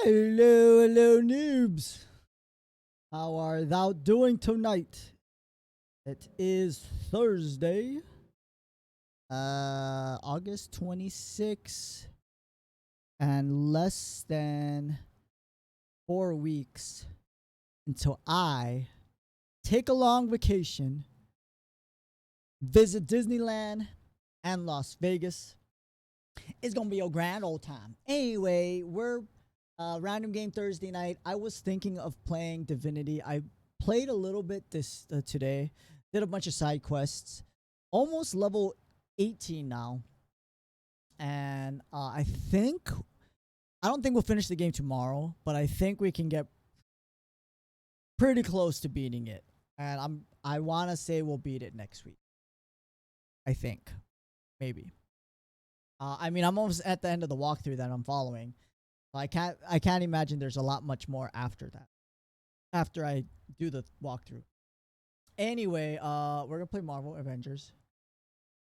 Hello, hello, noobs. How are thou doing tonight? It is Thursday, August 26th, and less than 4 weeks until I take a long vacation, visit Disneyland and Las Vegas. It's gonna be a grand old time. Anyway, we're random game Thursday night. I was thinking of playing Divinity. I played a little bit this today. Did a bunch of side quests. Almost level 18 now. And I don't think we'll finish the game tomorrow, but I think we can get pretty close to beating it. And I want to say we'll beat it next week. I think. Maybe. I mean, I'm almost at the end of the walkthrough that I'm following. I can't imagine there's a lot much more after that. After I do the walkthrough. Anyway, we're gonna play Marvel Avengers.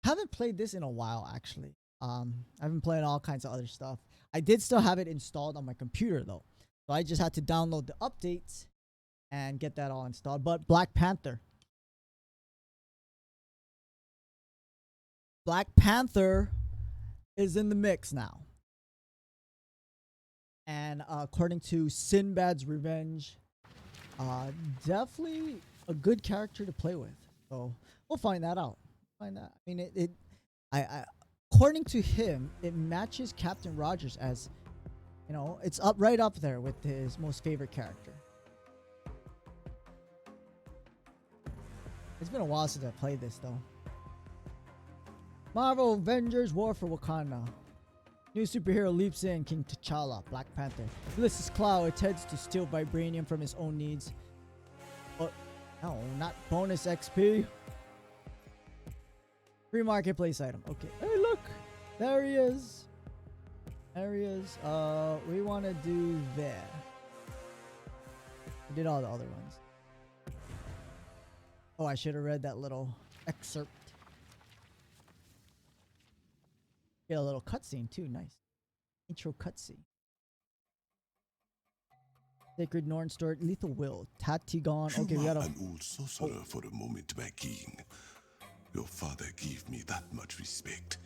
Haven't played this in a while, actually. I've been playing all kinds of other stuff. I did still have it installed on my computer though, so I just had to download the updates and get that all installed. But Black Panther is in the mix now. And according to Sinbad's Revenge, definitely a good character to play with. So we'll find that out. I mean, according to him, it matches Captain Rogers as, it's right up there with his most favorite character. It's been a while since I played this though. Marvel Avengers War for Wakanda. New superhero leaps in, King T'Challa, Black Panther. Ulysses Cloud attempts to steal vibranium from his own needs. But no, not bonus XP. Free marketplace item. Okay. Hey, look, there he is. There he is. We want to do that. We did all the other ones. Oh, I should have read that little excerpt. Get a little cutscene too. Nice. Intro cutscene. Sacred Norn Story. Lethal Will. Tatigon. Okay, we gotta. An old sorcerer for a moment, my king. Your father gave me that much respect,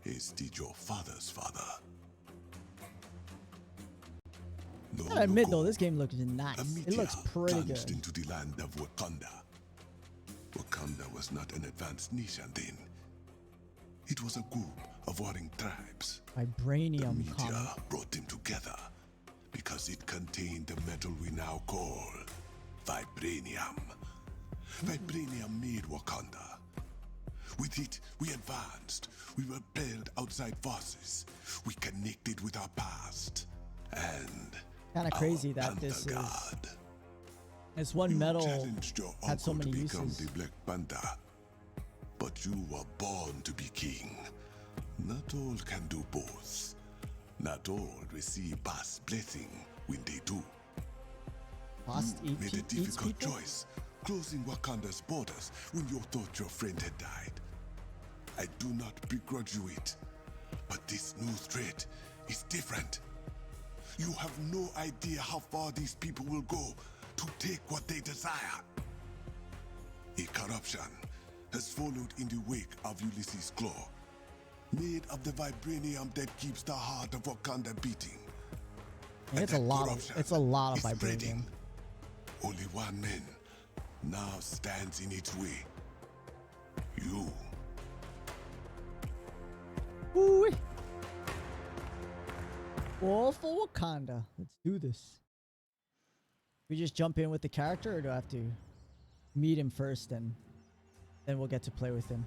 as did your father's father. I gotta admit though, this game looks nice. It looks pretty good. Into the land of Wakanda. Wakanda was not an advanced nation then. It was a group of warring tribes. Vibranium. The meteor brought them together because it contained the metal we now call vibranium. Vibranium made Wakanda. With it, we advanced. We repelled outside forces. We connected with our past. And kind of crazy that this God. This one metal had so many to uses. Become the Black Panther. But you were born to be king. Not all can do both. Not all receive Bast's blessing when they do. Bast You made a difficult choice, closing Wakanda's borders when you thought your friend had died. I do not begrudge you it, but this new threat is different. You have no idea how far these people will go to take what they desire. A corruption has followed in the wake of Ulysses' Claw, made of the vibranium that keeps the heart of Wakanda beating. It's a lot of vibranium. Spreading. Only one man now stands in its way. You. Ooh. War for Wakanda. Let's do this. We just jump in with the character, or do I have to meet him first and then we'll get to play with him?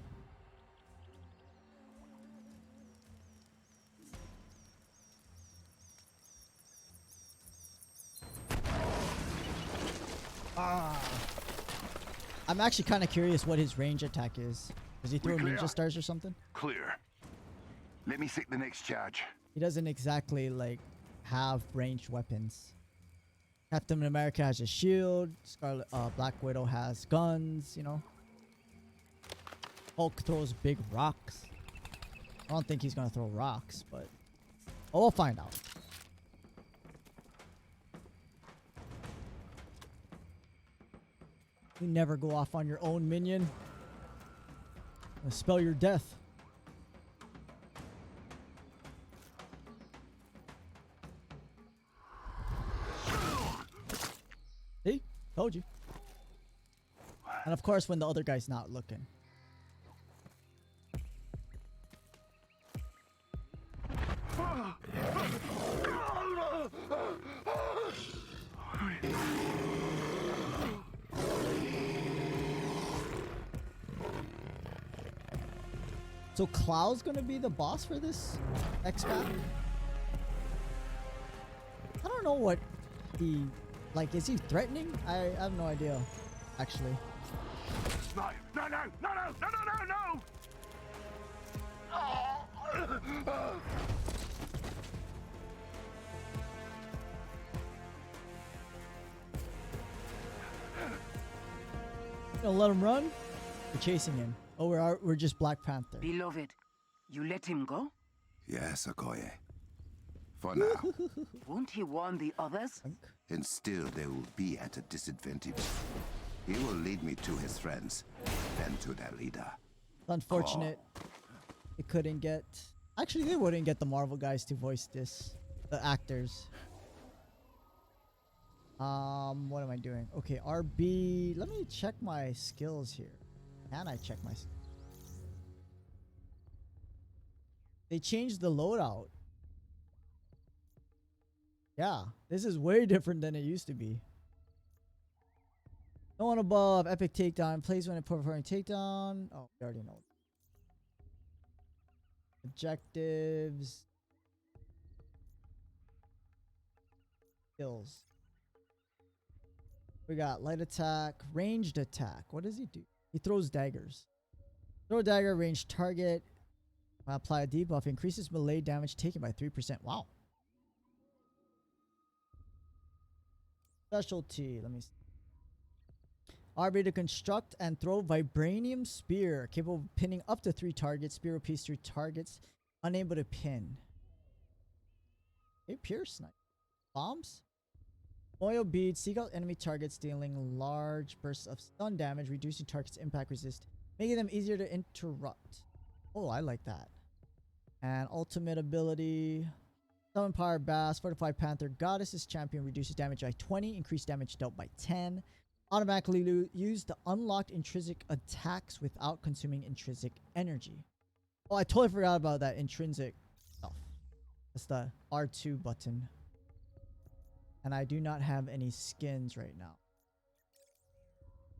I'm actually kind of curious what his range attack is. Does he throw ninja stars or something? Clear. Let me set the next charge. He doesn't exactly like have ranged weapons. Captain America has a shield. Black Widow has guns, Hulk throws big rocks. I don't think he's gonna throw rocks, but we'll find out. You never go off on your own, minion. I'll spell your death. See? Told you. And of course, when the other guy's not looking. So Cloud's gonna be the boss for this next guy? I don't know what he... Like, is he threatening? I have no idea, actually. No, no, no, no, no, no, no, no, no! Gonna let him run? We're chasing him. Oh, we're just Black Panther. Beloved, you let him go? Yes, Okoye. For now. Won't he warn the others? And still they will be at a disadvantage. He will lead me to his friends, then to their leader. It's unfortunate. They couldn't get... Actually, they wouldn't get the Marvel guys to voice this. The actors. What am I doing? Okay, RB. Let me check my skills here. Can I check my... They changed the loadout. Yeah, this is way different than it used to be. No one above. Epic takedown. Plays when it performing takedown. Oh, we already know. Objectives. Skills. We got light attack, ranged attack. What does he do? He throws daggers. Throw a dagger, ranged target. Apply a debuff. Increases melee damage taken by 3%. Wow. Specialty. Let me see. RB to construct and throw vibranium spear. Capable of pinning up to 3 targets. Spear will pierce 3 targets. Unable to pin. Okay, pierce snipe. Bombs. Oil bead. Seek out enemy targets, dealing large bursts of stun damage, reducing targets' impact resist, making them easier to interrupt. Oh, I like that. And ultimate ability. Summon Power Bast. Fortified Panther. Goddess's Champion reduces damage by 20. Increased damage dealt by 10. Automatically use the unlocked intrinsic attacks without consuming intrinsic energy. Oh, I totally forgot about that intrinsic stuff. That's the R2 button. And I do not have any skins right now.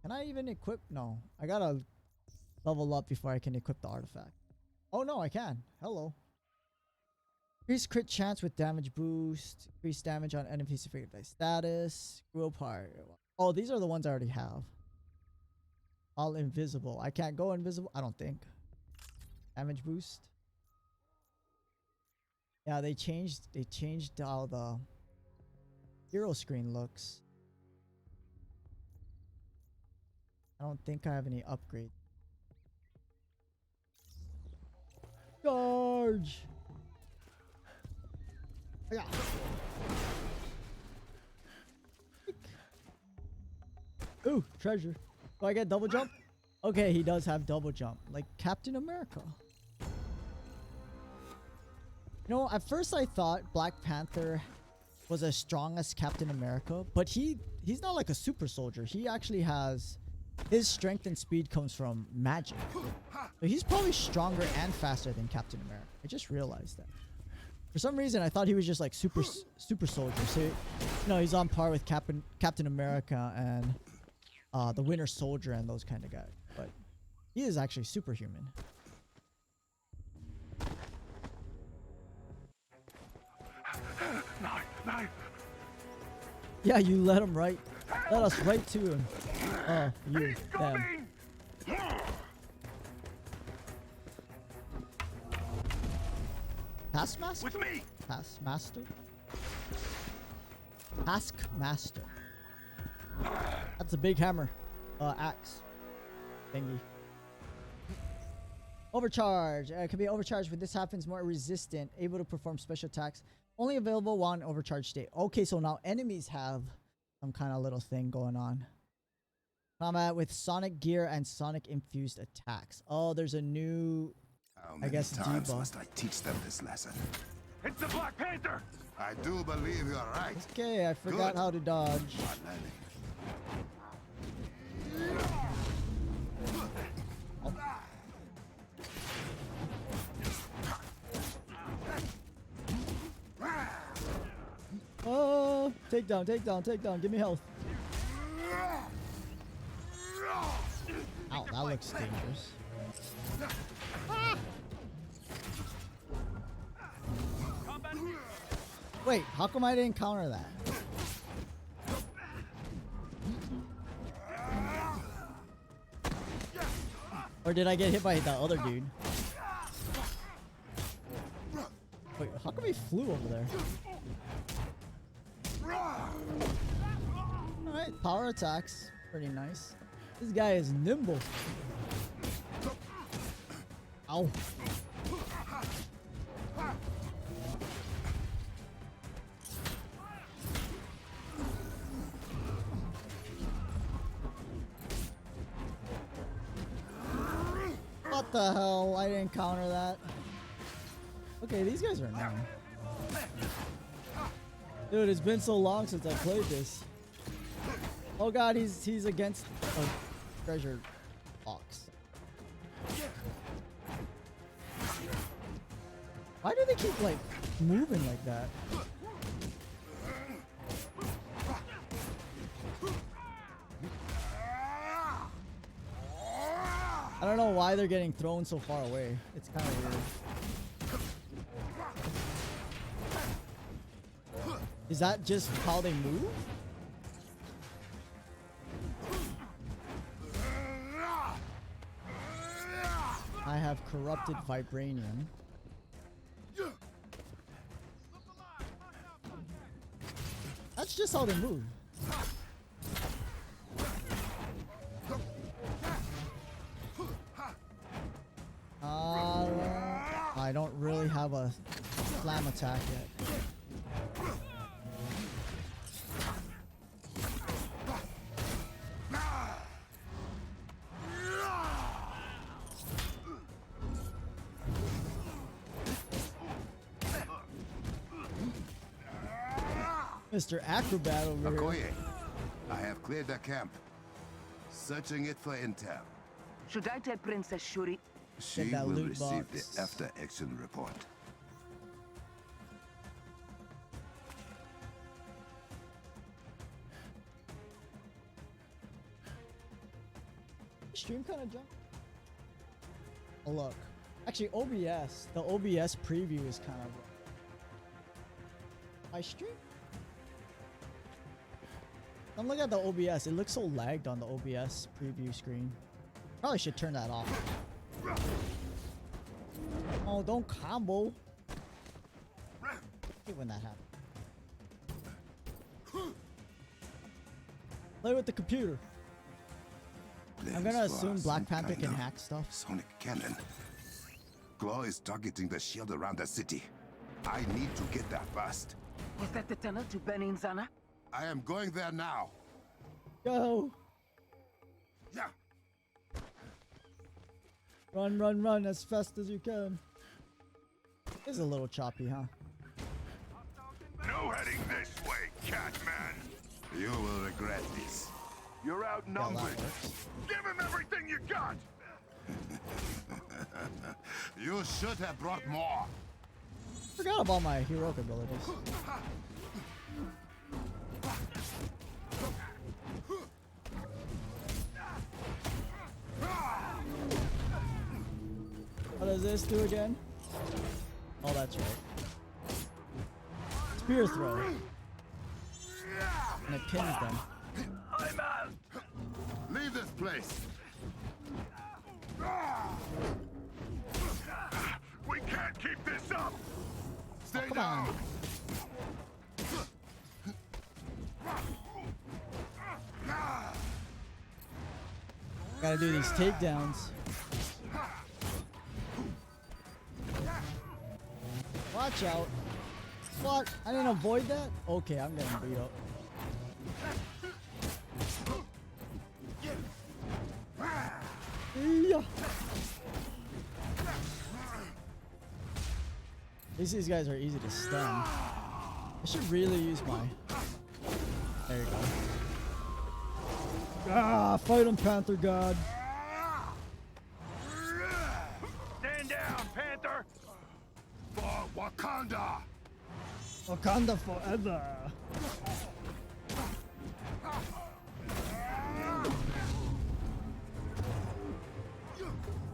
Can I even equip? No. I gotta level up before I can equip the artifact. Oh no, I can. Hello. Increase crit chance with damage boost. Increase damage on enemies affected by status. Grow power. Oh, these are the ones I already have. All invisible. I can't go invisible. I don't think. Damage boost. Yeah, they changed how the hero screen looks. I don't think I have any upgrade. Charge! Yeah. Ooh, treasure. Do I get double jump? Okay, he does have double jump, like Captain America. You know, at first I thought Black Panther was as strong as Captain America, but he's not like a super soldier. He actually has... His strength and speed comes from magic. So he's probably stronger and faster than Captain America. I just realized that. For some reason, I thought he was just like super soldier. So, you know, he's on par with Captain America and the Winter Soldier and those kind of guys. But he is actually superhuman. No. Yeah, you let him right. Let us right to him. Oh, you. Them. Taskmaster? With me. Taskmaster? Taskmaster. That's a big hammer. Axe. Thingy. Overcharge. It can be overcharged when this happens, more resistant. Able to perform special attacks. Only available while in overcharge state. Okay, so now enemies have some kind of little thing going on. Combat with sonic gear and sonic infused attacks. Oh, there's a new. How I many guess times debuff. must I teach them this lesson? It's the Black Panther! I do believe you're right. Okay, I forgot Good. how to dodge. I'm learning. Oh, take down, take down, take down. Give me health. Ow, that looks dangerous. Wait, how come I didn't counter that? Or did I get hit by the other dude? Wait, how come he flew over there? Alright, power attacks. Pretty nice. This guy is nimble. Ow. What the hell? I didn't counter that. Okay, these guys are annoying. Dude, it's been so long since I played this. Oh god, he's against a treasure box. Why do they keep like moving like that? I don't know why they're getting thrown so far away. It's kind of weird. Is that just how they move? I have corrupted vibranium. That's just how they move. I don't really have a slam attack yet. Mr. Acrobat over here. Okoye, I have cleared the camp. Searching it for intel. Should I tell Princess Shuri? She that will loot receive box. the after-action report. Stream kind of jumped. Oh look, actually OBS. The OBS preview is kind of. My stream. I'm looking at the OBS. It looks so lagged on the OBS preview screen. Probably should turn that off. Oh, don't combo. I hate when that happens. Play with the computer. I'm gonna assume Black Panther can hack stuff. Sonic cannon. Claw is targeting the shield around the city. I need to get there fast. Is that the tunnel to Beninzana? I am going there now. Go! Yeah. Run, run, run as fast as you can. It's a little choppy, huh? No heading this way, Catman! You will regret this. You're Yeah, outnumbered. that works. Give him everything you got! You should have brought more. Forgot about my heroic abilities. What does this do again? Oh, that's right. Spear throw. And it pins them. I'm out! Leave this place. We can't keep this up! Stay Come down. on. Gotta do these takedowns. Watch out. What? I didn't avoid that? Okay, I'm getting beat up. These guys are easy to stun. I should really use my... There you go. Ah, fight him, Panther God. Stand down, Panther! For Wakanda! Wakanda forever.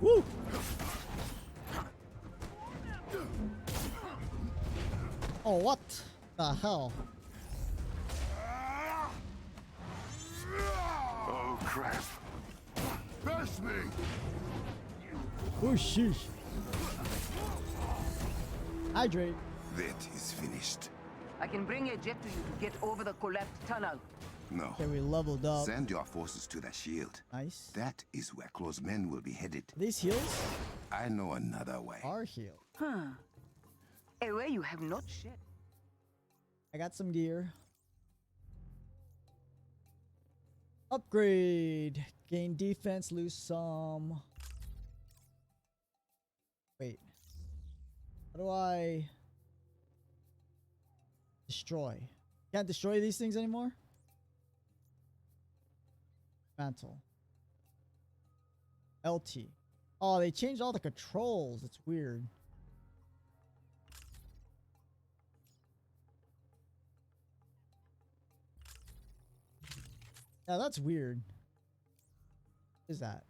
Woo! Oh, what the hell? Oh crap! Press me! Oh, sheesh. Hydrate. That is finished. I can bring a jet to you to get over the collapsed tunnel. No. Okay, we leveled up. Send your forces to the shield. Nice. That is where close men will be headed. These heals I know another way. are healed. Huh. A way you have not shed. I got some gear. Upgrade. Gain defense, lose some. Wait. How do I destroy? Can't destroy these things anymore? Mantle. LT. Oh, they changed all the controls. It's weird. Yeah, that's weird. What is that?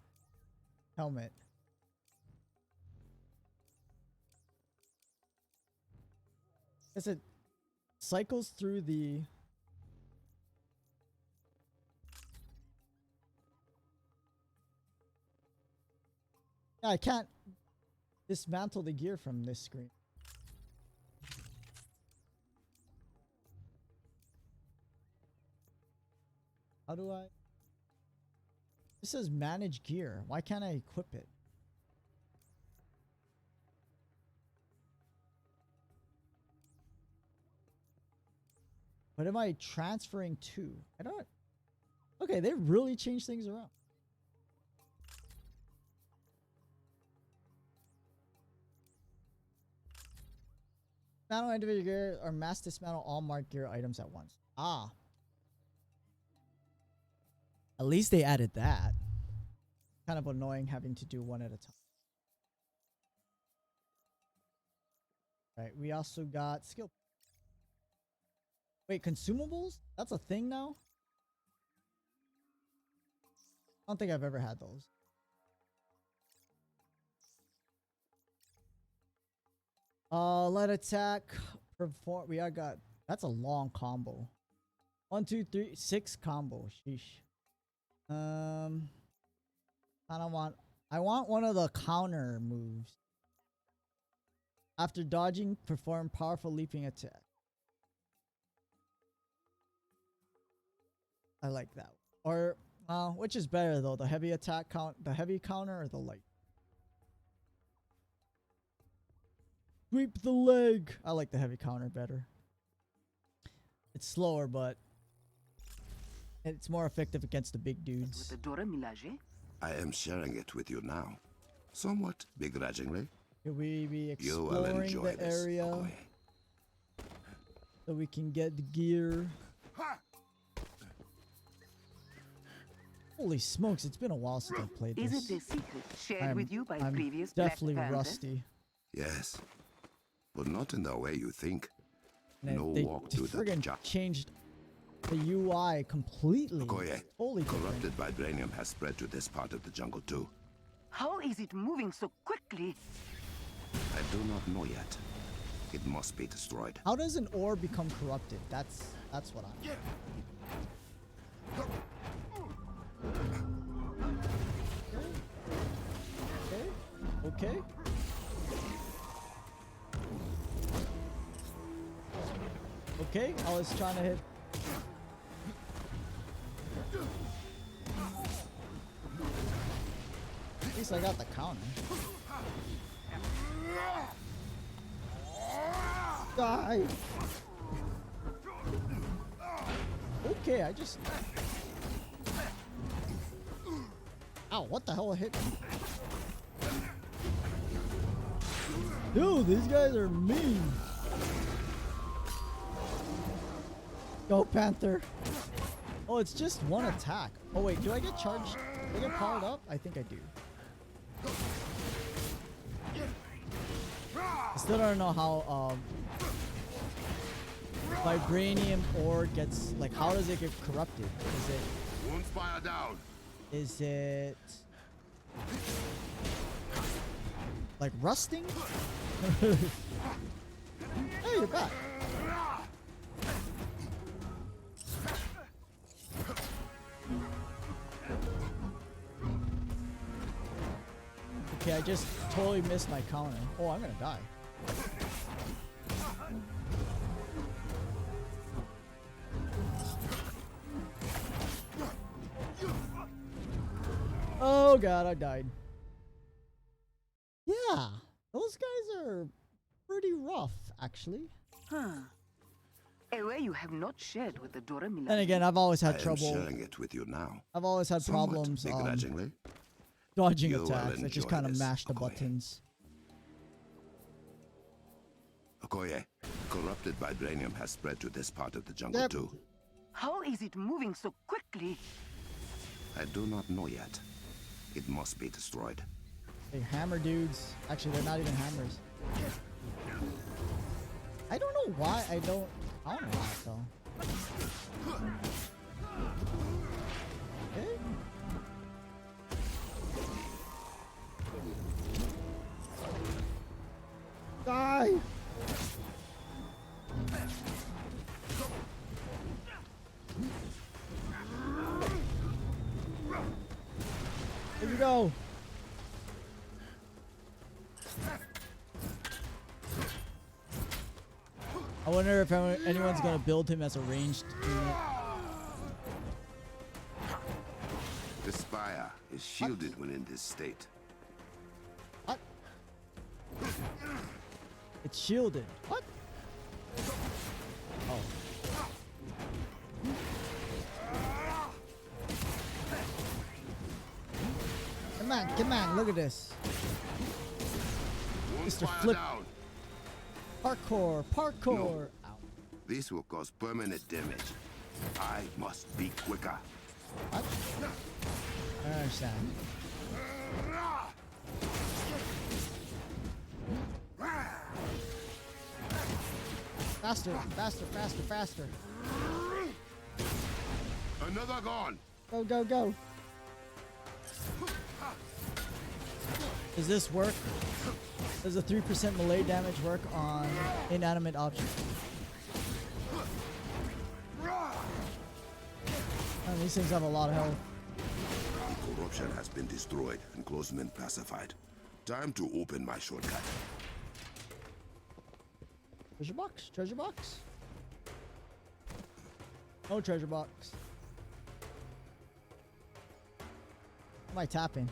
Helmet. Guess it cycles through the... Yeah, I can't dismantle the gear from this screen. How do I... This says manage gear. Why can't I equip it? What am I transferring to? I don't... Okay, they really changed things around. Dismantle individual gear or mass dismantle all marked gear items at once. Ah. At least they added that. Kind of annoying having to do one at a time. Right, we also got skill. Wait, consumables? That's a thing now? I don't think I've ever had those. Let attack perform. We got that's a long combo. 1, 2, 3, 6 combo. Sheesh. I want one of the counter moves. After dodging, perform powerful leaping attack. I like that. Or which is better though, the heavy attack count, the heavy counter, or the light? Sweep the leg. I like the heavy counter better. It's slower, but it's more effective against the big dudes. With the Dora Milaje? I am sharing it with you now. Somewhat begrudgingly. Should we be You will exploring enjoy the this, area Okoye. so we can get the gear? Holy smokes, it's been a while since I played Is this. it a secret shared with you by I'm previous Black definitely Panther? rusty. Yes. But not in the way you think. And No they walk to the friggin' job. changed the UI completely. Okoye, Totally different. corrupted vibranium has spread to this part of the jungle too. How is it moving so quickly? I do not know yet. It must be destroyed. How does an ore become corrupted? That's what I'm... Okay. Okay, I was trying to hit. At least I got the counter. Die! Okay, I just... Ow, what the hell hit me? Dude, these guys are mean. Go Panther. Oh, it's just one attack. Oh wait, do I get charged? Do I get powered up? I think I do. I still don't know how vibranium ore gets, like, how does it get corrupted? One fire down. Is it like rusting? Hey, you're back. Okay, I just totally missed my counter. Oh, I'm gonna die. Oh god, I died. Yeah, those guys are pretty rough, actually. Huh. A way you have not shared with the Dora Milaje. Then again, I've always I had am trouble. sharing it with you now. I've always had Somewhat problems begrudgingly. dodging You will attacks. I just enjoy kind of this, mash the Okoye. buttons. Okoye, corrupted vibranium has spread to this part of the jungle Yep. too. How is it moving so quickly? I do not know yet. It must be destroyed. Hey, hammer dudes. Actually, they're not even hammers. I don't know why I don't know that though. Okay. Die! Here we go. I wonder if anyone's gonna build him as a ranged unit. The spire is shielded when in this state. What? It's shielded. What? Oh. Come on, look at this. One Mr. fire Flip. down. Parkour. No. Ow. This will cause permanent damage. I must be quicker. What? I don't understand. Faster. Another gone. Go. Does this work? Does a 3% melee damage work on inanimate objects? Man, these things have a lot of health. The corruption has been destroyed and close men pacified. Time to open my shortcut. Treasure box. No treasure box. What am I tapping?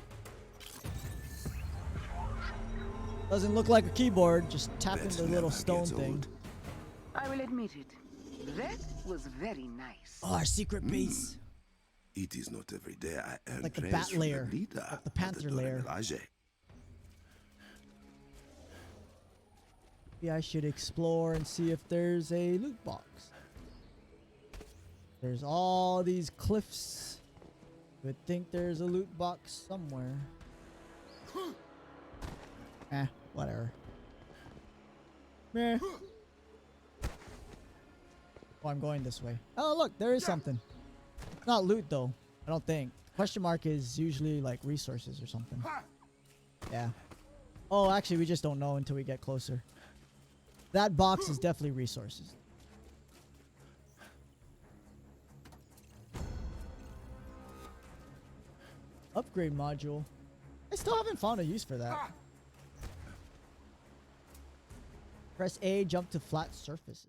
Doesn't look like a keyboard, just tapping Bet the little never stone gets thing. old. I will admit it. That was very nice. Oh, our secret base. It is not every day I earn Like the praise bat from lair, the leader like the of panther Dora lair. Milaje. Maybe I should explore and see if there's a loot box. There's all these cliffs. Would think there's a loot box somewhere. Whatever. Meh. Oh, I'm going this way. Oh, look, there is something. It's not loot though. I don't think. Question mark is usually like resources or something. Yeah. Oh, actually, we just don't know until we get closer. That box is definitely resources. Upgrade module. I still haven't found a use for that. Press A, jump to flat surfaces.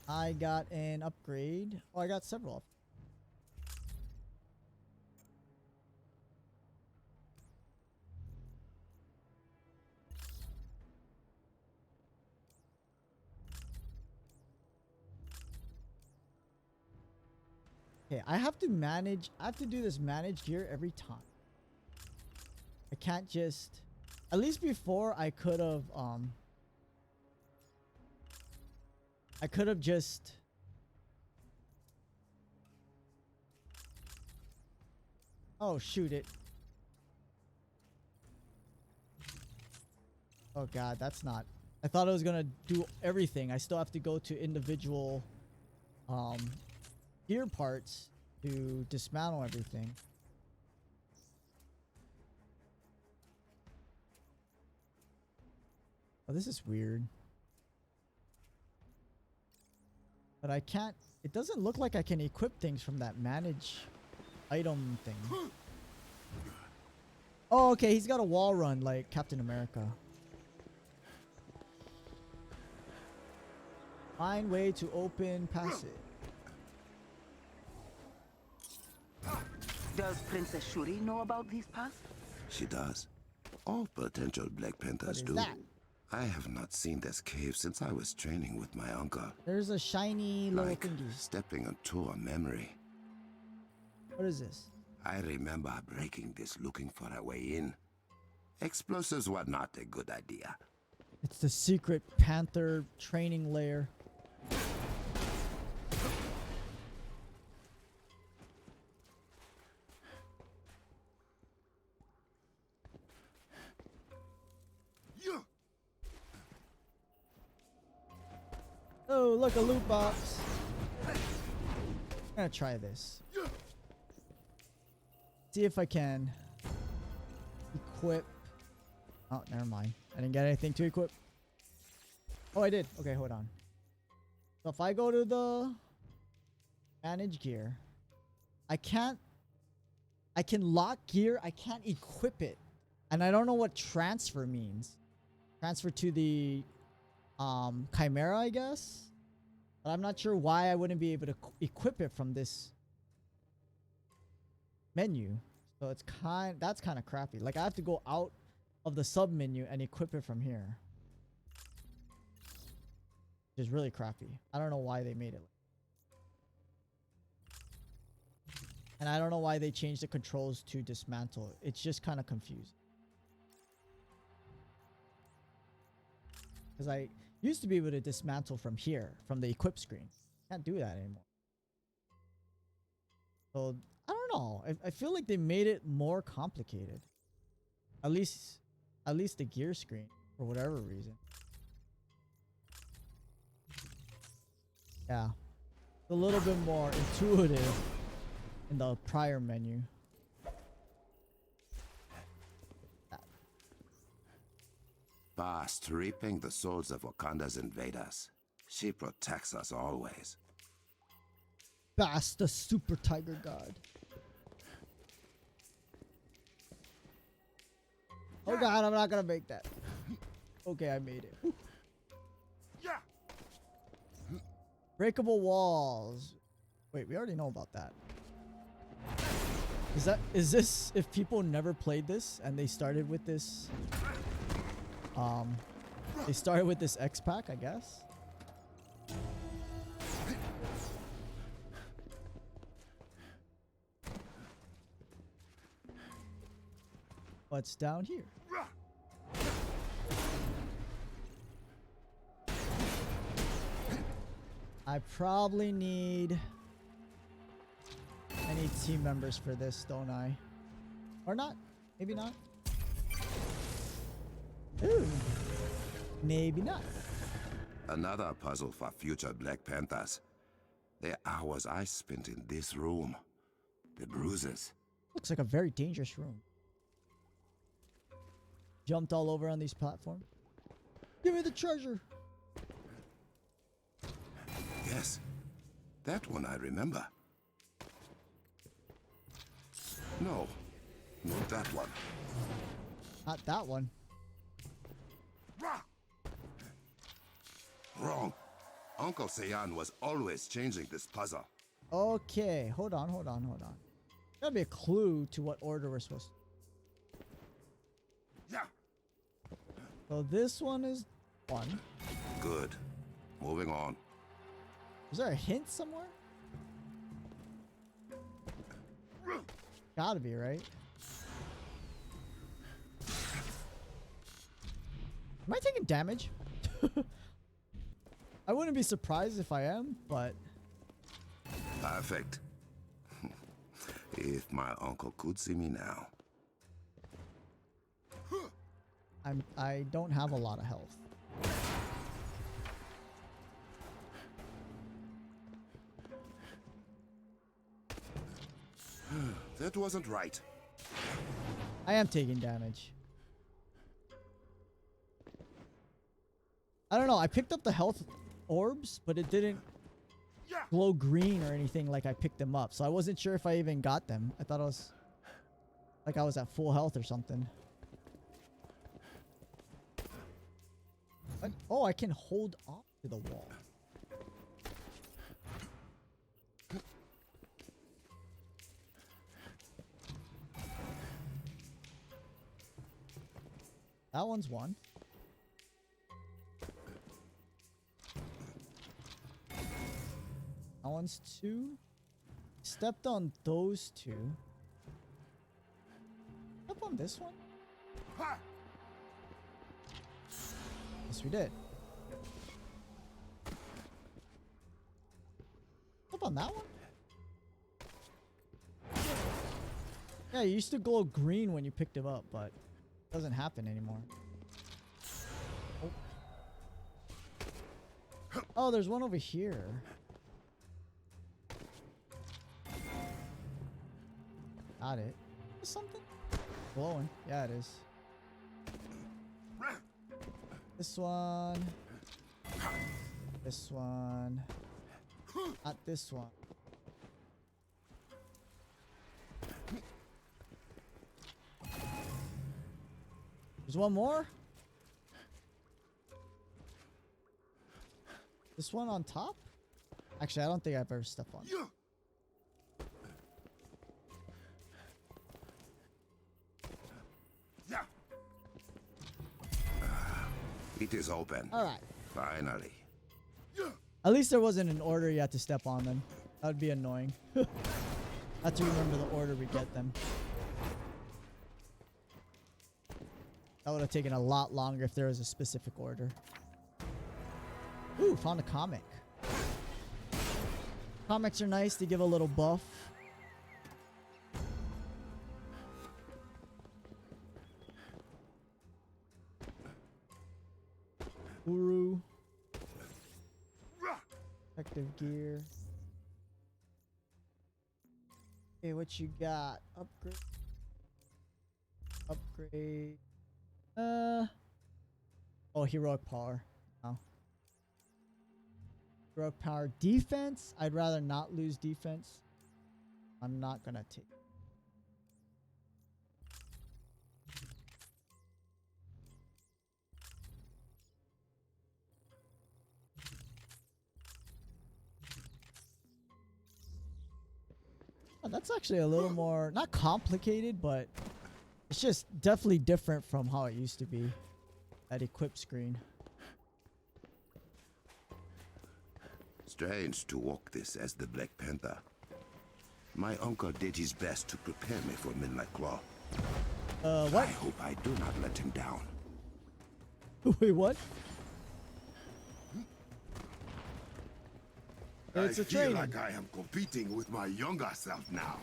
I got an upgrade. Oh, I got several. Okay, I have to do this manage gear every time. I can't just, At least before I could have just oh shoot it. Oh god, that's not. I thought I was gonna do everything. I still have to go to individual gear parts to dismantle everything. Oh, this is weird. But I can't. It doesn't look like I can equip things from that manage item thing. Oh, okay. He's got a wall run like Captain America. Find way to open pass it. Does Princess Shuri know about these paths? She does. All potential Black Panthers do. That? I have not seen this cave since I was training with my uncle. There's a shiny little Like thingy. stepping onto a memory. What is this? I remember breaking this looking for a way in. Explosives were not a good idea. It's the secret Panther training lair. Oh, look, a loot box. I'm gonna try this. See if I can equip. Oh, never mind. I didn't get anything to equip. Oh, I did. Okay, hold on. So if I go to the manage gear, I can lock gear. I can't equip it. And I don't know what transfer means. Transfer to the Chimera, I guess. But I'm not sure why I wouldn't be able to equip it from this menu. So it's that's kind of crappy. Like I have to go out of the sub menu and equip it from here. Which is really crappy. I don't know why they made it. And I don't know why they changed the controls to dismantle. It's just kind of confusing. Because I used to be able to dismantle from here, from the equip screen. Can't do that anymore. So, I don't know. I feel like they made it more complicated. At least the gear screen, for whatever reason. Yeah. It's a little bit more intuitive in the prior menu. Bast reaping the souls of Wakanda's invaders. She protects us always. Bast, the super tiger god. Oh god, I'm not gonna make that. Okay, I made it. Whew. Yeah. Breakable walls. Wait, we already know about that. Is this if people never played this and they started with this X pack, I guess? What's down here? I probably need any team members for this, don't I? Or not? Maybe not. Ooh. Maybe not. Another puzzle for future Black Panthers. The hours I spent in this room. The bruises. Looks like a very dangerous room. Jumped all over on these platforms. Give me the treasure. Yes. That one I remember. No. Not that one. Not that one. Wrong. Uncle Sayan was always changing this puzzle. Okay, hold on. Gotta be a clue to what order we're supposed to. Yeah. So this one is one. Good. Moving on. Is there a hint somewhere? Gotta be, right? Am I taking damage? I wouldn't be surprised if I am, but Perfect. If my uncle could see me now. I don't have a lot of health. That wasn't right. I am taking damage. I don't know. I picked up the health orbs, but it didn't glow green or anything like I picked them up. So I wasn't sure if I even got them. I thought I was like I was at full health or something. What? Oh, I can hold on to the wall. That one's one. That one's two. Stepped on those two. Step on this one? Yes, we did. Step on that one? Yeah, you used to glow green when you picked him up, but it doesn't happen anymore. Oh, there's one over here. Got it. Is something glowing? Yeah, it is. This one. This one. Not this one. There's one more. This one on top? Actually, I don't think I've ever stepped on. It is open. All right. Finally. At least there wasn't an order you had to step on them. That would be annoying. I have to remember the order we get them. That would have taken a lot longer if there was a specific order. Ooh, found a comic. Comics are nice to give a little buff. Uru. Protective gear. Okay, what you got? Upgrade. Upgrade. Oh, heroic power. Oh. Heroic power. Defense. I'd rather not lose defense. I'm not gonna take. Oh, that's actually a little more, not complicated, but it's just definitely different from how it used to be. That equip screen. Strange to walk this as the Black Panther. My uncle did his best to prepare me for Midnight Claw. What? I hope I do not let him down. Wait, what? It's a I feel training. like I am competing with my younger self now.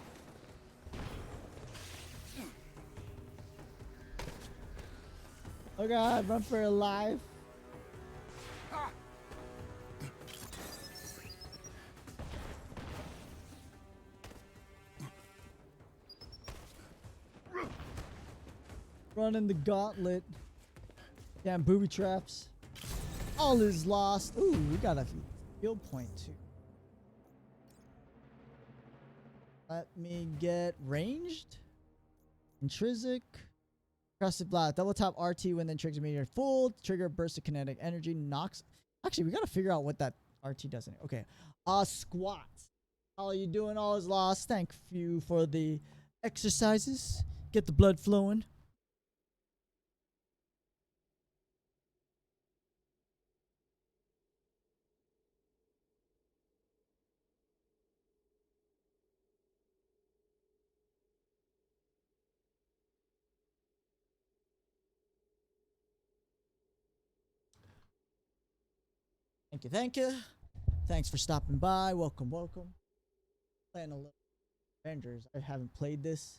Oh god, run for your life. Running the gauntlet. Damn booby traps. All is lost. Ooh, we got a field point too. Let me get ranged. Intrinsic. Crusted blast. Double tap RT when then triggers meteor full. Trigger burst of kinetic energy. Knocks. Actually, we gotta figure out what that RT does. Okay. Squat. How are you doing? All is lost. Thank you for the exercises. Get the blood flowing. Thank you, thank you. Thanks for stopping by. Welcome, welcome. Playing a little Avengers. I haven't played this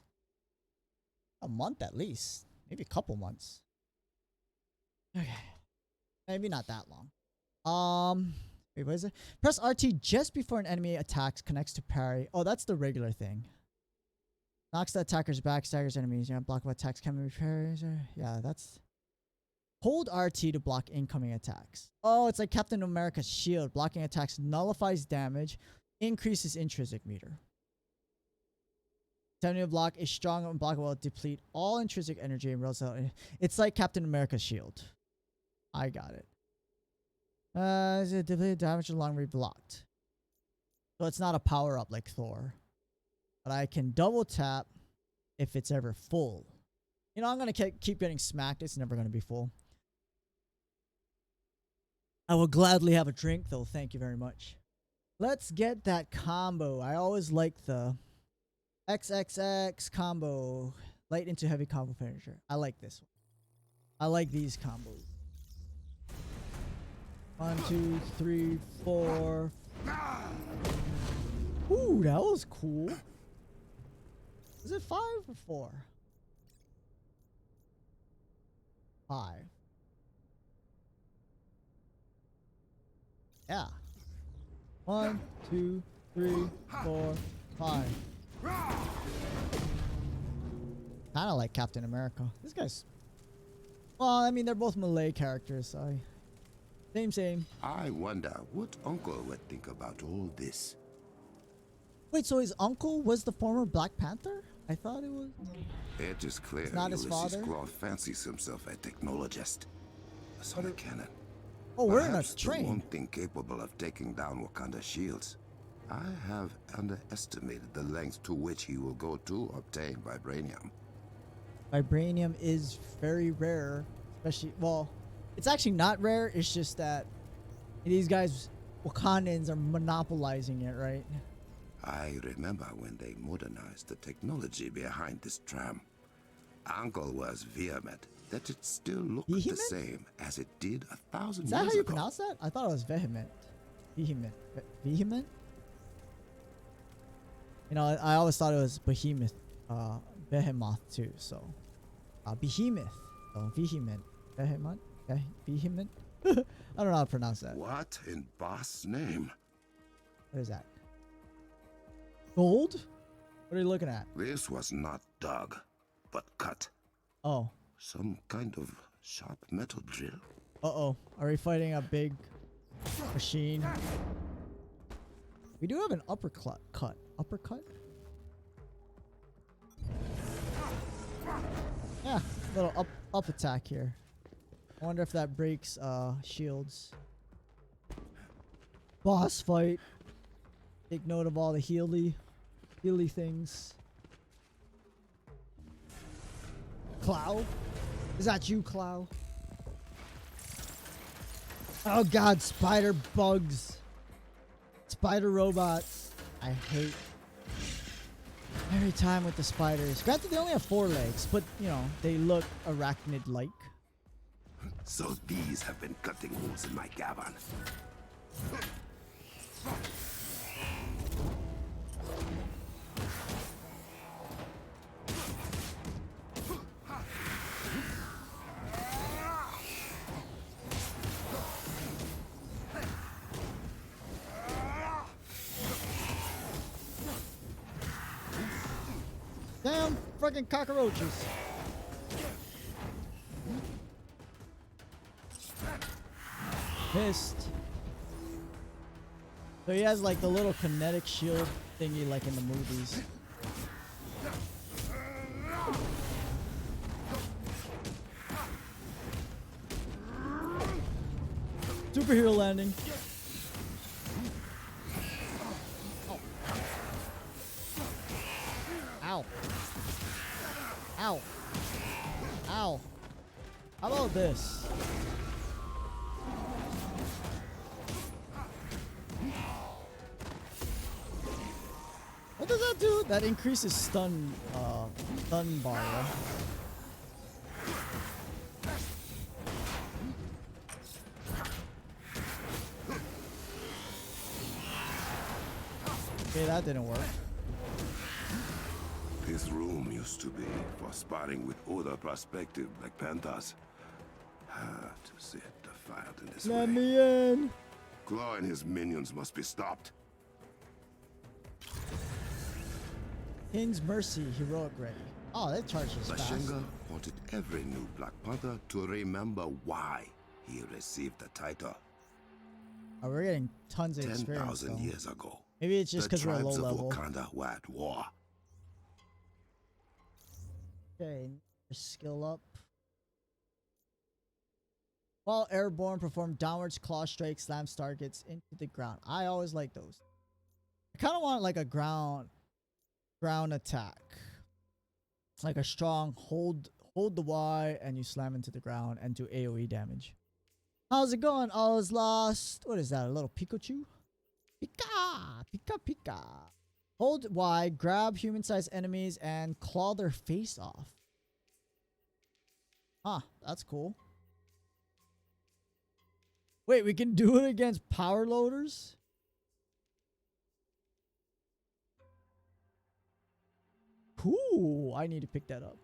a month at least, maybe a couple months. Okay, maybe not that long. Wait, what is it? Press RT just before an enemy attacks, connects to parry. Oh, that's the regular thing. Knocks the attacker's back, staggers enemies. Yeah, block of attacks can be parries. Yeah, that's. Hold RT to block incoming attacks. Oh, it's like Captain America's shield. Blocking attacks nullifies damage, increases intrinsic meter. Attempting to block is strong and unblockable, deplete all intrinsic energy and rolls out. It's like Captain America's shield. I got it. Depleted damage along be blocked. So it's not a power up like Thor. But I can double tap if it's ever full. You know, I'm going to keep getting smacked. It's never going to be full. I will gladly have a drink, though. Thank you very much. Let's get that combo. I always like the XXX combo. Light into heavy combo finisher. I like this one. I like these combos. 1, 2, 3, 4. Ooh, that was cool. Is it 5 or 4? 5. Yeah. 1, 2, 3, 4, 5. Kind of like Captain America. This guy's. Well, I mean, they're both Malay characters, so. Same. I wonder what Uncle would think about all this. Wait, so his uncle was the former Black Panther? I thought it was. It is clear not his Ulysses father? Claw fancies himself a technologist. A sonic cannon. Oh, we're in a Perhaps the one train. thing capable of taking down Wakanda's shields. I have underestimated the lengths to which he will go to obtain vibranium. Vibranium is very rare, especially. Well, it's actually not rare. It's just that these guys, Wakandans, are monopolizing it, right? I remember when they modernized the technology behind this tram. Uncle was vehement that it still looked the Vehement? same as it did 1,000 Is years that how you ago. pronounce that? I thought it was vehement. Vehement. Vehement? You know, I always thought it was behemoth. Behemoth too, so. Behemoth. So, vehement. Behemoth? Vehement? I don't know how to pronounce that. What in Bast's name? What is that? Gold? What are you looking at? This was not dug, but cut. Oh. Some kind of sharp metal drill. Uh-oh. Are we fighting a big machine? We do have an uppercut. Uppercut? Yeah, little up attack here. I wonder if that breaks shields. Boss fight. Take note of all the healy things. Clow? Is that you, Clow? Oh god, spider bugs. Spider robots. I hate every time with the spiders. Granted, they only have 4 legs, but, you know, they look arachnid-like. So these have been cutting holes in my cavern. Damn freaking cockroaches. Missed. So he has like the little kinetic shield thingy like in the movies. Superhero landing. Ow. Ow. Ow. How about this? What does that do? That increases stun bar. Yeah? Okay, that didn't work. This room used to be for sparring with other prospective Black Panthers. To see it defiled in this Let way. me in. Claw and his minions must be stopped. King's Mercy, heroic ready. Oh, that charges fast. Bashenga wanted every new Black Panther to remember why he received the title. Oh, we're getting tons of experience. 10,000 though. years ago, Maybe it's just the because we're low tribes of level. Wakanda were at war. Okay, skill up. While airborne, perform downwards claw strike, slams targets into the ground. I always like those. I kind of want like a ground attack, like a strong hold the Y and you slam into the ground and do AOE damage. How's it going? All is lost. What is that? A little Pikachu? Pika, Pika, Pika. Hold Y, grab human-sized enemies and claw their face off. Huh, that's cool. Wait, we can do it against power loaders? Cool. I need to pick that up.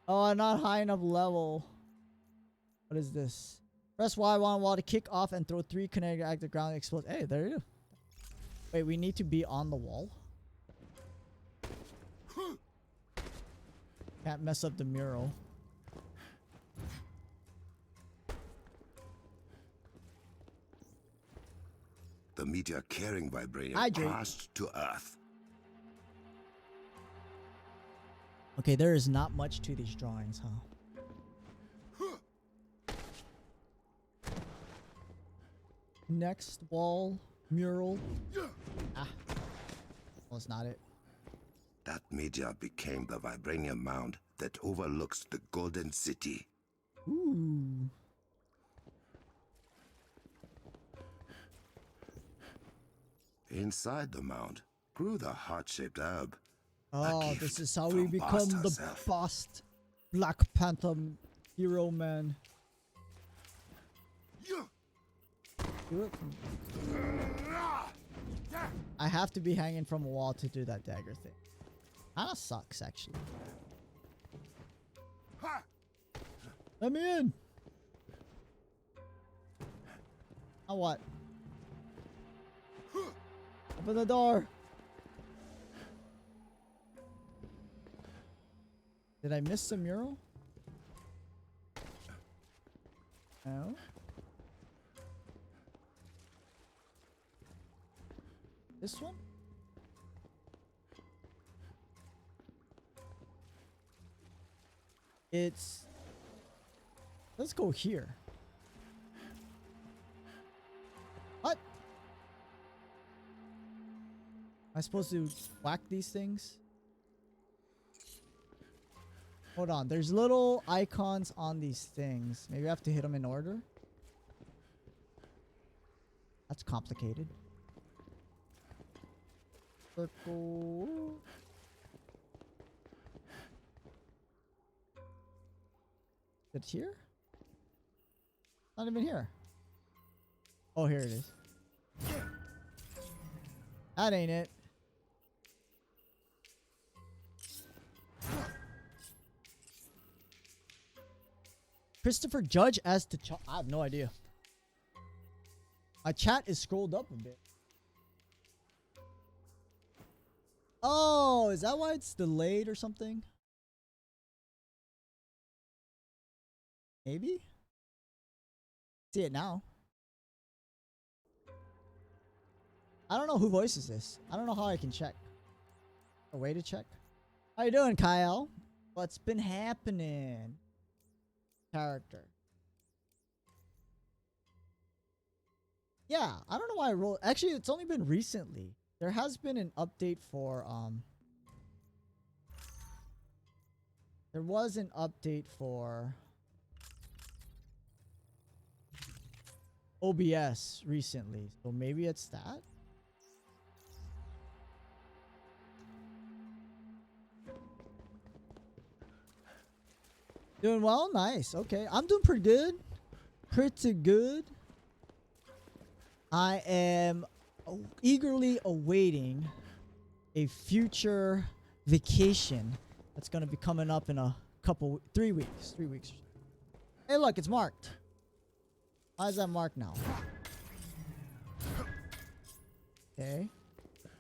Oh, I'm not high enough level. What is this? Press Y1 wall to kick off and throw 3 kinetic active ground explode. Hey, there you go. Wait, we need to be on the wall? Can't mess up the mural. The meteor carrying vibranium Hydrate. crashed to Earth. Okay, there is not much to these drawings, huh? Next wall mural. Ah, was not it. That meteor became the vibranium mound that overlooks the Golden City. Ooh. Inside the mound grew the heart-shaped herb. Oh, gift this is how we from become Bast the herself. Bast Black Panther hero man. Do it from... I have to be hanging from a wall to do that dagger thing. Kinda sucks, actually. Let me in! Now what? Open the door! Did I miss the mural? No? This one? It's... Let's go here. What? Am I supposed to whack these things? Hold on. There's little icons on these things. Maybe I have to hit them in order. That's complicated. Circle. Is it here? Not even here. Oh, here it is. That ain't it. Christopher Judge as T'Challa. I have no idea. My chat is scrolled up a bit. Oh, is that why it's delayed or something? Maybe? See it now. I don't know who voices this. I don't know how I can check. A way to check. How you doing, Kyle? What's been happening? Character. Yeah, I don't know why I rolled. Actually, it's only been recently. There has been an update for there was an update for OBS recently. So maybe it's that. Doing well? Nice. Okay. I'm doing pretty good. Pretty good. I am eagerly awaiting a future vacation that's gonna be coming up in a couple 3 weeks. 3 weeks. Hey, look, it's marked. Why is that marked now? Okay.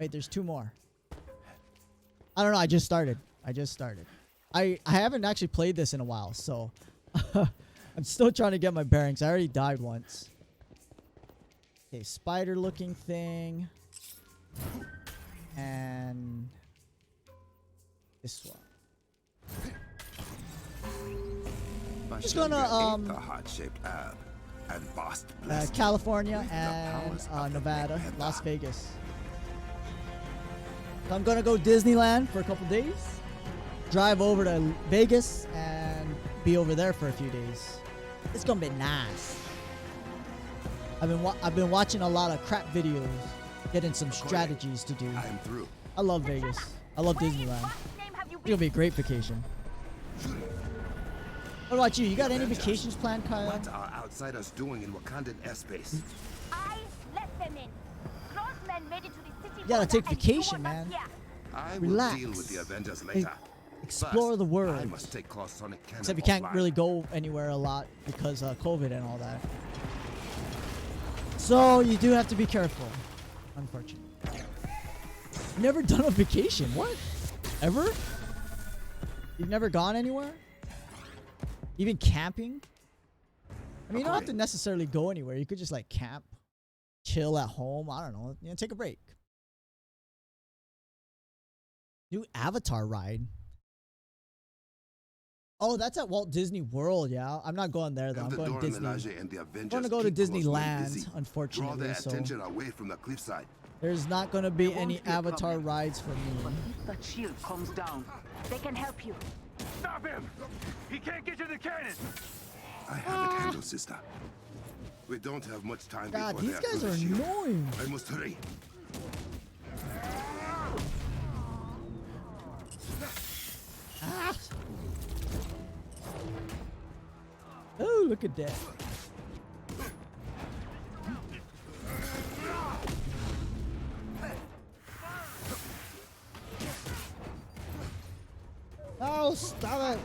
Wait, there's 2 more. I don't know. I just started. I haven't actually played this in a while, so I'm still trying to get my bearings. I already died once. Okay, spider-looking thing. And this one. Just gonna the heart-shaped herb, and Bast California and Nevada, Las Vegas. So I'm gonna go Disneyland for a couple days, drive over to Vegas, and be over there for a few days. It's gonna be nice. I've been watching a lot of crap videos, getting some strategies to do. I'm through. I love Vegas. I love Disneyland. It's gonna be a great vacation. What about you? You got any vacations planned, Kyle? What are outsiders doing in Wakandan airspace? I let them in. Crossmen made it to the city. You gotta take vacation, man. I Relax. will deal with the Avengers later. Explore First, the world. I must take Claw Sonic Cannon Except you can't offline. really go anywhere a lot because of COVID and all that. So you do have to be careful, unfortunately. Never done a vacation. What? Ever? You've never gone anywhere? Even camping? I mean, you don't have to necessarily go anywhere. You could just like camp, chill at home. I don't know. You know, take a break. New Avatar ride. Oh, that's at Walt Disney World, yeah. I'm not going there though. I'm going to Disney. I'm going to go to Disneyland, Draw unfortunately. their So attention away from the cliffside. there's not going to be There any won't be a Avatar problem. rides for But me. if that shield comes down, They can help you. Stop him! He can't get to the cannon! I have it handled, sister. We don't have much time God, before these they are guys through are the shield. annoying. I must hurry. Ah. Oh, look at that. Oh, stop it.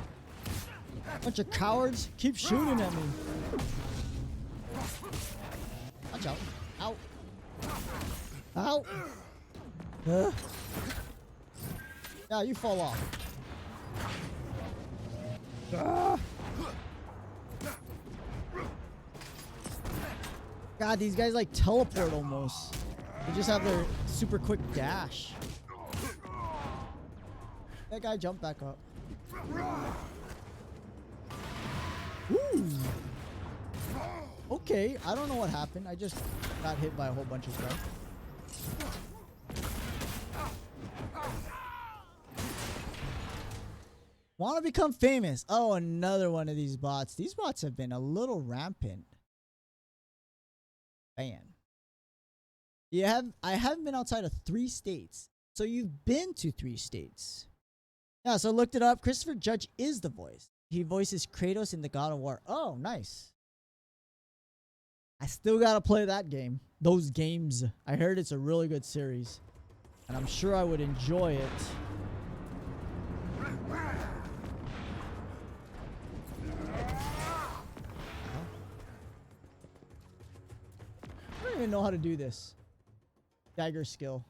Bunch of cowards. Keep shooting at me. Watch out. Ow. Ow. Yeah, you fall off. Ah. God, these guys like teleport almost. They just have their super quick dash. That guy jumped back up. Ooh. Okay, I don't know what happened. I just got hit by a whole bunch of stuff. Want to become famous? Oh, another one of these bots. These bots have been a little rampant. Man. I haven't been outside of 3 states. So you've been to 3 states. Yeah, so I looked it up. Christopher Judge is the voice. He voices Kratos in the God of War. Oh, nice. I still gotta play that game. Those games. I heard it's a really good series. And I'm sure I would enjoy it. I don't even know how to do this. Dagger skill.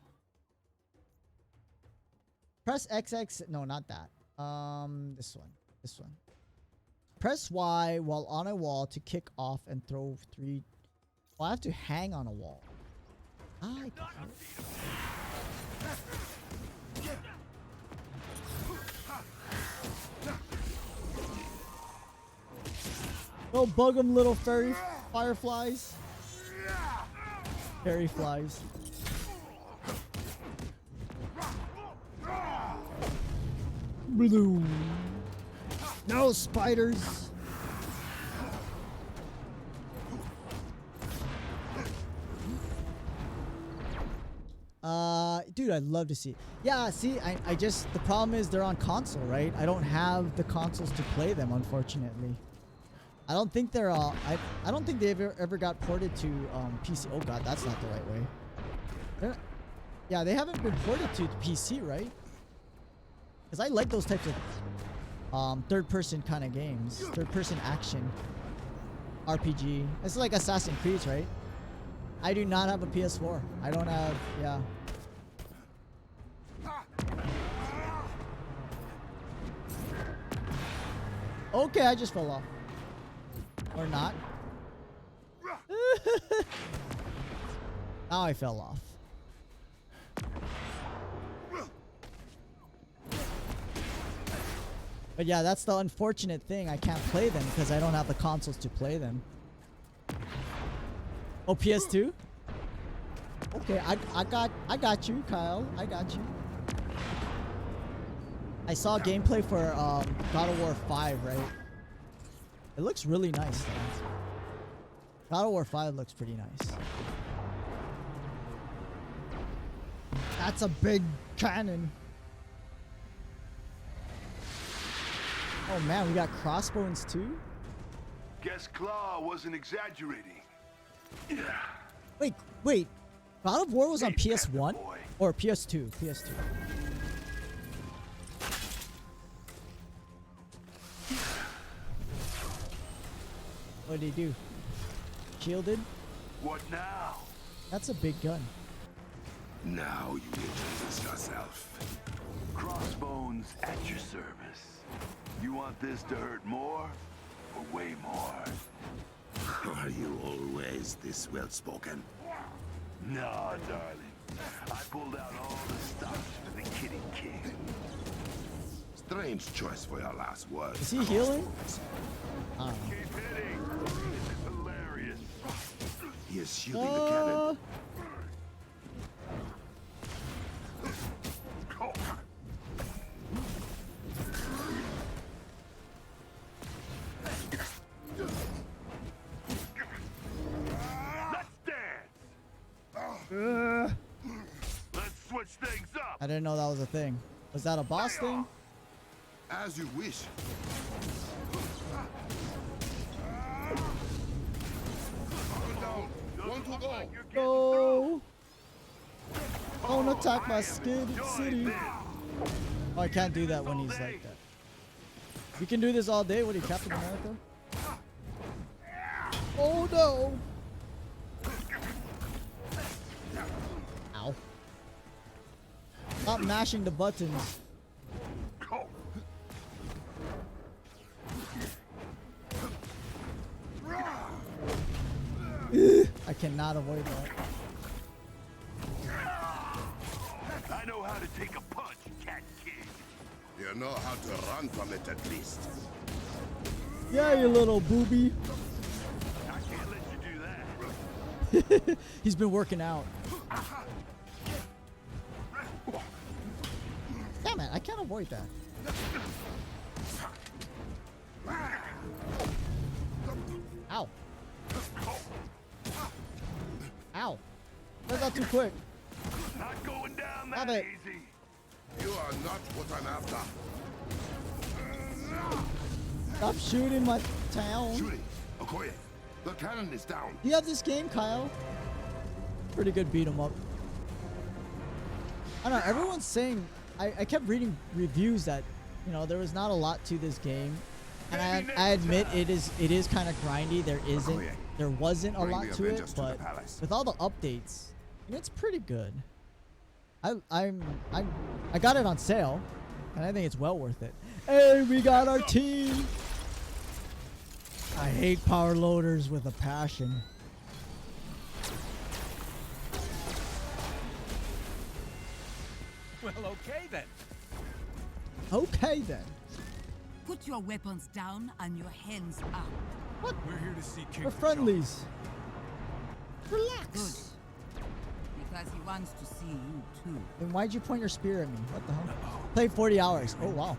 Press XX. No, not that. This one. This one. Press Y while on a wall to kick off and throw 3. Well, I have to hang on a wall. I don't bug them, little fairy fireflies. Fairy flies. Blue. No spiders. Dude, I'd love to see. Yeah, see, I just, the problem is they're on console, right? I don't have the consoles to play them, unfortunately. I don't think they're I don't think they ever got ported to PC. Oh god, that's not the right way. Yeah, they haven't been ported to PC, right? Because I like those types of third-person kind of games. Third-person action. RPG. It's like Assassin's Creed, right? I do not have a PS4. I don't have... Yeah. Okay, I just fell off. Or not. Now I fell off. But yeah, that's the unfortunate thing. I can't play them because I don't have the consoles to play them. Oh, PS2? Okay, I got you, Kyle. I got you. I saw gameplay for God of War 5, right? It looks really nice though. God of War 5 looks pretty nice. That's a big cannon. Oh man, we got crossbones too? Guess Claw wasn't exaggerating. Yeah. Wait. God of War was on Hey, PS1? Panther boy. Or PS2? PS2. What did he do? Shielded? What now? That's a big gun. Now you introduce yourself. Crossbones at your service. You want this to hurt more or way more? Are you always this well-spoken? Nah, darling. I pulled out all the stops for the Kitty King. Strange choice for your last words. Is he healing? Keep hitting. This is hilarious. He is shielding the cannon. Go. Let's dance. Let's switch things up. I didn't know that was a thing. Was that a boss thing? As you wish. One to go. No! Don't attack my city. Oh, I can't do that when he's like that. We can do this all day. What are you, Captain America? Oh no! Ow. Stop mashing the buttons. Go. I cannot avoid that. I know how to take a punch, Cat King. You know how to run from it at least. Yeah, you little booby. I can't let you do that. He's been working out. Damn it, I can't avoid that. Ow. Ow. That's not too quick. Not going down Stop that it. easy. You are not what I'm after. Stop shooting my town. Shooting. Okoye, the cannon is down. You have this game, Kyle? Pretty good beat 'em up. I don't know, everyone's saying, I kept reading reviews that, you know, there was not a lot to this game. And I admit it is kind of grindy. There wasn't a Bring lot the to it, Avengers to the but palace. with all the updates, it's pretty good. I got it on sale, and I think it's well worth it. Hey, we got our team. I hate power loaders with a passion. Well, okay then. Okay then. Put your weapons down and your hands up. We're here to see King We're T'Challa. friendlies. Good. Relax. Because he wants to see you too. Then why'd you point your spear at me? What the hell? Played 40 hours. Oh wow.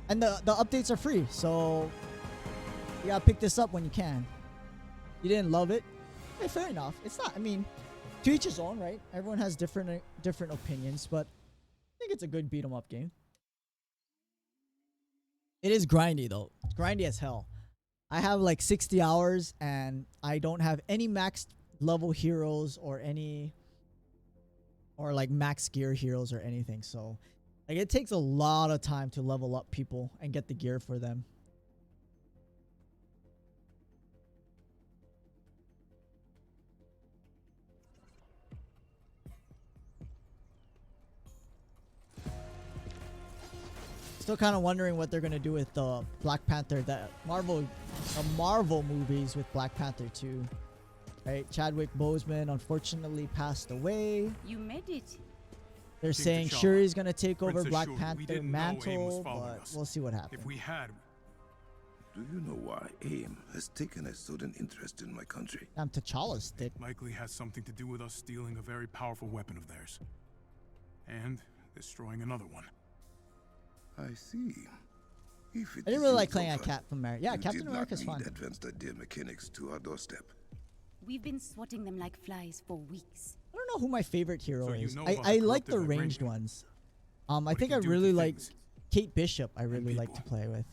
And the updates are free, so you gotta pick this up when you can. You didn't love it? Hey, fair enough. It's not. I mean, to each his own, right? Everyone has different opinions, but I think it's a good beat 'em up game. It is grindy though. Grindy as hell. I have like 60 hours, and I don't have any maxed level heroes or any, or like max gear heroes or anything. So like it takes a lot of time to level up people and get the gear for them. Still kind of wondering what they're gonna do with the Black Panther, the Marvel movies with Black Panther 2. Right, Chadwick Boseman unfortunately passed away. You made it. They're King saying T'Challa, Shuri's gonna take over Prince Black assured we Panther didn't know AIM was mantle, following but us. we'll see what happens. If we had, Do you know why AIM has taken a sudden interest in my country? I'm T'Challa's dick. likely has something to do with us stealing a very powerful weapon of theirs. And destroying another one. I see. If it I didn't is really in like playing at comfort, Captain America. Yeah, you Captain did not America's need fun. advanced idea mechanics to our doorstep. We've been swatting them like flies for weeks. I don't know who my favorite hero So you is. know I about the like the corrupted ranged vibranium? ones. I What it think I can do to really like things Kate Bishop. I and really like to people. play with.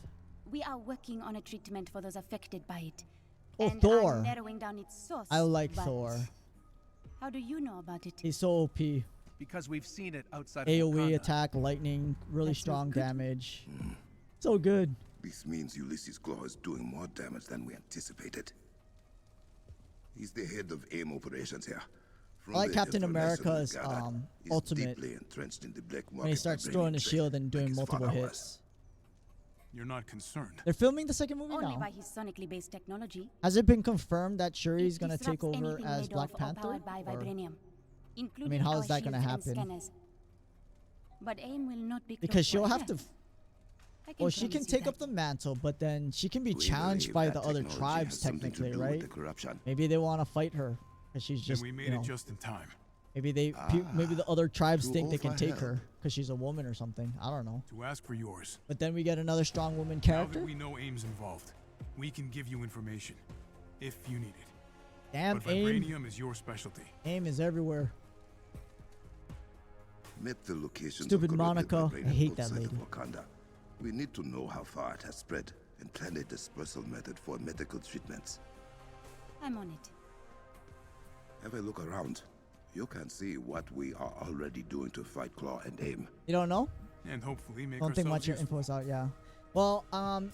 We are working on a treatment for those affected by it. Oh, and Thor. are narrowing down its source. I like but Thor. How do you know about it? He's so OP. Because we've seen it outside AoE of Wakanda. attack, lightning, really That's not strong good. damage. So good. This means Ulysses Claw is doing more damage than we anticipated. He's the head of AIM operations here. From I like the Captain information we America's gathered, he's ultimate deeply entrenched in the black when he market starts vibranium throwing the trade, shield and like doing his multiple father was. hits. You're not concerned. They're filming the second movie Only now. by his sonically based technology. Has it been confirmed that Shuri's It gonna take disrupts over anything as made Black of or Panther? powered by Or- vibranium, including how our is that gonna shields and happen? scanners. But AIM will not be because closed she'll have forever. to. I Well, she can promise you take up that. the mantle, but then she can be We challenged believe by that the other technology tribes has something to technically, do with right? the corruption. Maybe they want to fight her because she's Then just, we made you know, it just in time. maybe maybe the other tribes to think they can offer take help. her because she's a woman or something. I don't know. To ask for yours. But then we get another strong woman Now character. that we know AIM's involved, we can give you information. If you need it. Damn, But AIM. vibranium is your specialty. AIM is everywhere. Met the locations Stupid of corrupted Monica. I vibranium hate that outside of lady. Wakanda. We need to know how far it has spread and plan a dispersal method for medical treatments. I'm on it. Have a look around. You can see what we are already doing to fight Claw and AIM. You don't know? And hopefully make Don't think ourselves much of useful. info's out. Yeah. Well,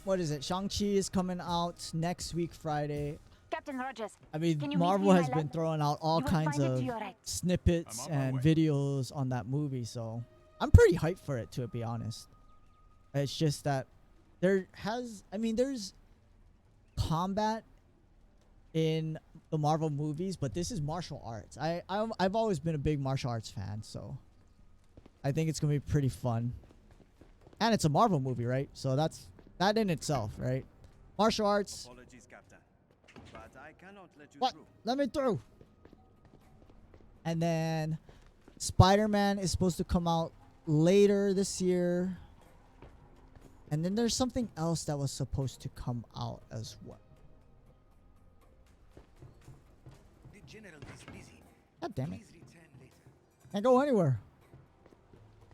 what is it? Shang-Chi is coming out next week, Friday. Captain Rogers, I mean, Can you meet Marvel me in has my been lab? throwing out all you will kinds find it of to your right. snippets I'm on my and way. videos on that movie, so I'm pretty hyped for it, to be honest. It's just that there's combat in the Marvel movies, but this is martial arts. I've always been a big martial arts fan, so I think it's gonna be pretty fun. And it's a Marvel movie, right? So that's that in itself, right? Martial arts. Apologies, Captain. But I cannot let you What? through. Let me through. And then Spider-Man is supposed to come out later this year. And then there's something else that was supposed to come out as well. The general is busy. God damn it. Please return later. Can't go anywhere.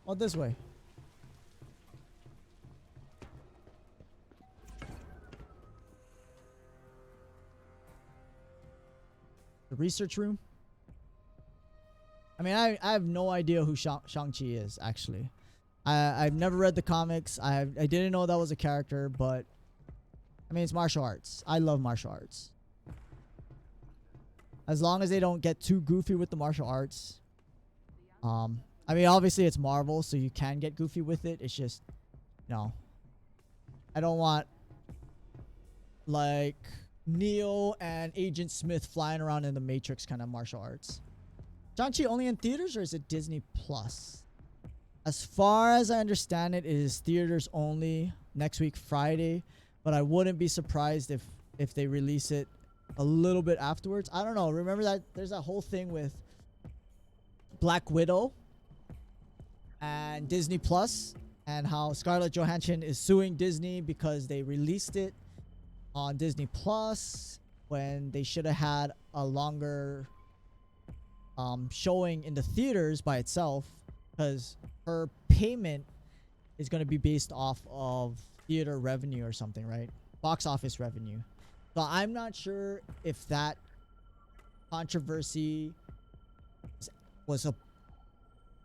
Oh, this way. The research room. I mean, I have no idea who Shang-Chi is, actually. I've never read the comics. I didn't know that was a character, but I mean, it's martial arts. I love martial arts. As long as they don't get too goofy with the martial arts. I mean, obviously it's Marvel, so you can get goofy with it. It's just, no. I don't want, like, Neo and Agent Smith flying around in the Matrix kind of martial arts. Shang-Chi only in theaters, or is it Disney Plus? As far as I understand it, it is theaters only next week, Friday. But I wouldn't be surprised if they release it a little bit afterwards. I don't know. Remember that there's that whole thing with Black Widow and Disney Plus, and how Scarlett Johansson is suing Disney because they released it on Disney Plus when they should have had a longer showing in the theaters by itself, because her payment is going to be based off of theater revenue or something, right? Box office revenue. So I'm not sure if that controversy was